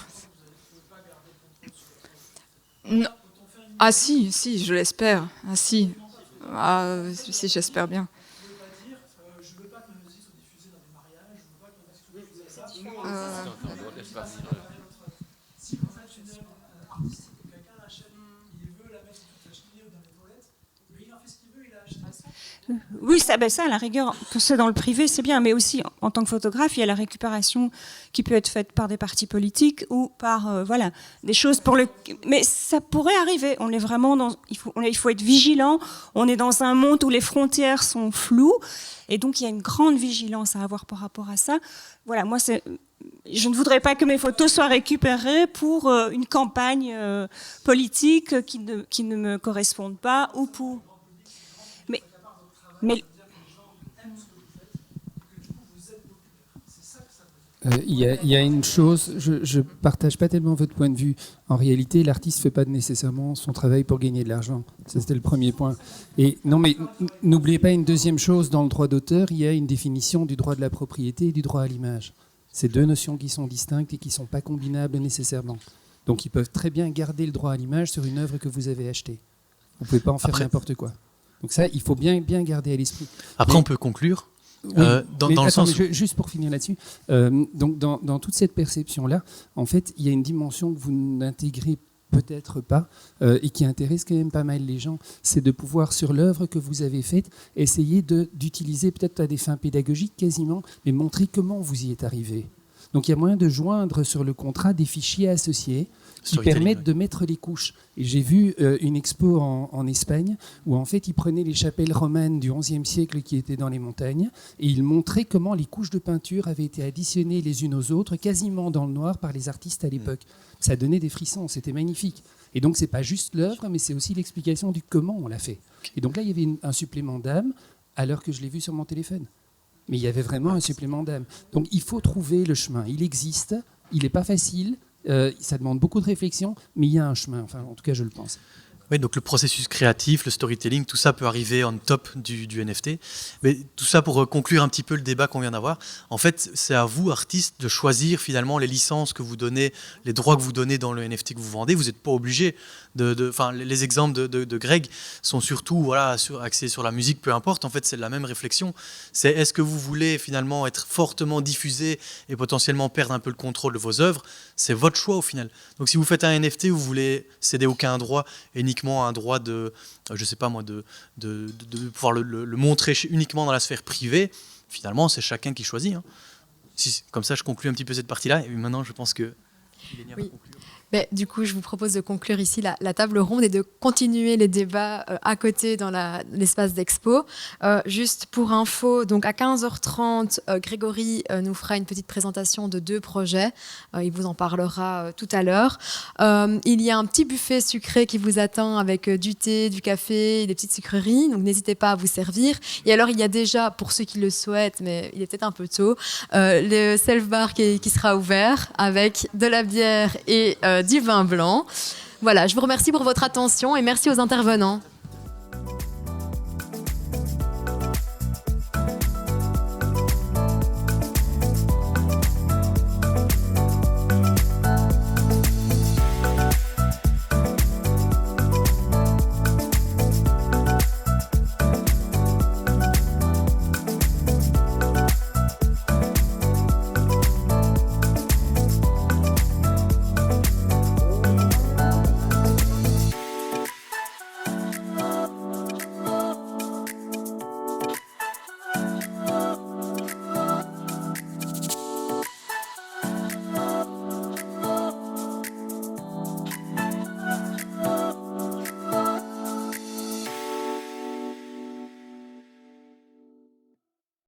Non. Ah si, je l'espère. Ah si. Ah, si, j'espère bien. Si vous faites une œuvre artistique que quelqu'un achète, il veut la mettre toute la cheminée ou dans les toilettes, mais il en fait ce qu'il veut, il a acheté ça. Oui, ça, à la rigueur, que c'est dans le privé, c'est bien, mais aussi en tant que photographe, il y a la récupération qui peut être faite par des partis politiques ou par des choses pour le. Mais ça pourrait arriver. On est vraiment dans. Il faut être vigilant. On est dans un monde où les frontières sont floues, et donc il y a une grande vigilance à avoir par rapport à ça. Voilà, moi je ne voudrais pas que mes photos soient récupérées pour une campagne politique qui ne me corresponde pas ou pour. Mais il y a une chose, je ne partage pas tellement votre point de vue. En réalité, l'artiste ne fait pas nécessairement son travail pour gagner de l'argent. Ça, c'était le premier point. Et non, mais n'oubliez pas une deuxième chose. Dans le droit d'auteur, il y a une définition du droit de la propriété et du droit à l'image. C'est deux notions qui sont distinctes et qui ne sont pas combinables nécessairement. Donc, ils peuvent très bien garder le droit à l'image sur une œuvre que vous avez achetée. Vous ne pouvez pas en faire n'importe quoi. Donc ça, il faut bien garder à l'esprit. Après, on peut conclure. Dans le sens juste pour finir là-dessus, donc dans toute cette perception-là, en fait, il y a une dimension que vous n'intégrez peut-être pas et qui intéresse quand même pas mal les gens, c'est de pouvoir, sur l'œuvre que vous avez faite, essayer d'utiliser peut-être à des fins pédagogiques quasiment, mais montrer comment vous y êtes arrivé. Donc il y a moyen de joindre sur le contrat des fichiers associés qui permettent de mettre les couches. Et j'ai vu une expo en Espagne où en fait ils prenaient les chapelles romanes du XIe siècle qui étaient dans les montagnes et ils montraient comment les couches de peinture avaient été additionnées les unes aux autres, quasiment dans le noir par les artistes à l'époque. Ça donnait des frissons, c'était magnifique. Et donc c'est pas juste l'œuvre, mais c'est aussi l'explication du comment on l'a fait. Et donc là il y avait un supplément d'âme à l'heure que je l'ai vu sur mon téléphone. Mais il y avait vraiment un supplément d'âme. Donc il faut trouver le chemin. Il existe, il n'est pas facile. Ça demande beaucoup de réflexion, mais il y a un chemin, enfin en tout cas je le pense. Oui, donc le processus créatif, le storytelling, tout ça peut arriver on top du NFT. Mais tout ça pour conclure un petit peu le débat qu'on vient d'avoir. En fait, c'est à vous, artistes, de choisir finalement les licences que vous donnez, les droits que vous donnez dans le NFT que vous vendez. Vous n'êtes pas obligé les exemples de Greg sont surtout axés sur la musique, peu importe. En fait, c'est la même réflexion. C'est est-ce que vous voulez finalement être fortement diffusé et potentiellement perdre un peu le contrôle de vos œuvres? C'est votre choix au final. Donc si vous faites un NFT, vous voulez céder aucun droit, uniquement un droit de pouvoir le montrer uniquement dans la sphère privée, finalement c'est chacun qui choisit. Comme ça je conclue un petit peu cette partie-là et maintenant je pense que Ilenia va conclure. Mais, du coup, je vous propose de conclure ici la table ronde et de continuer les débats à côté dans l'espace d'expo. Juste pour info, donc à 15h30, Grégory nous fera une petite présentation de 2 projets. Il vous en parlera tout à l'heure. Il y a un petit buffet sucré qui vous attend avec du thé, du café et des petites sucreries. Donc n'hésitez pas à vous servir. Et alors, il y a déjà, pour ceux qui le souhaitent, mais il est peut-être un peu tôt, le self-bar qui sera ouvert avec de la bière et du vin blanc. Voilà, je vous remercie pour votre attention et merci aux intervenants.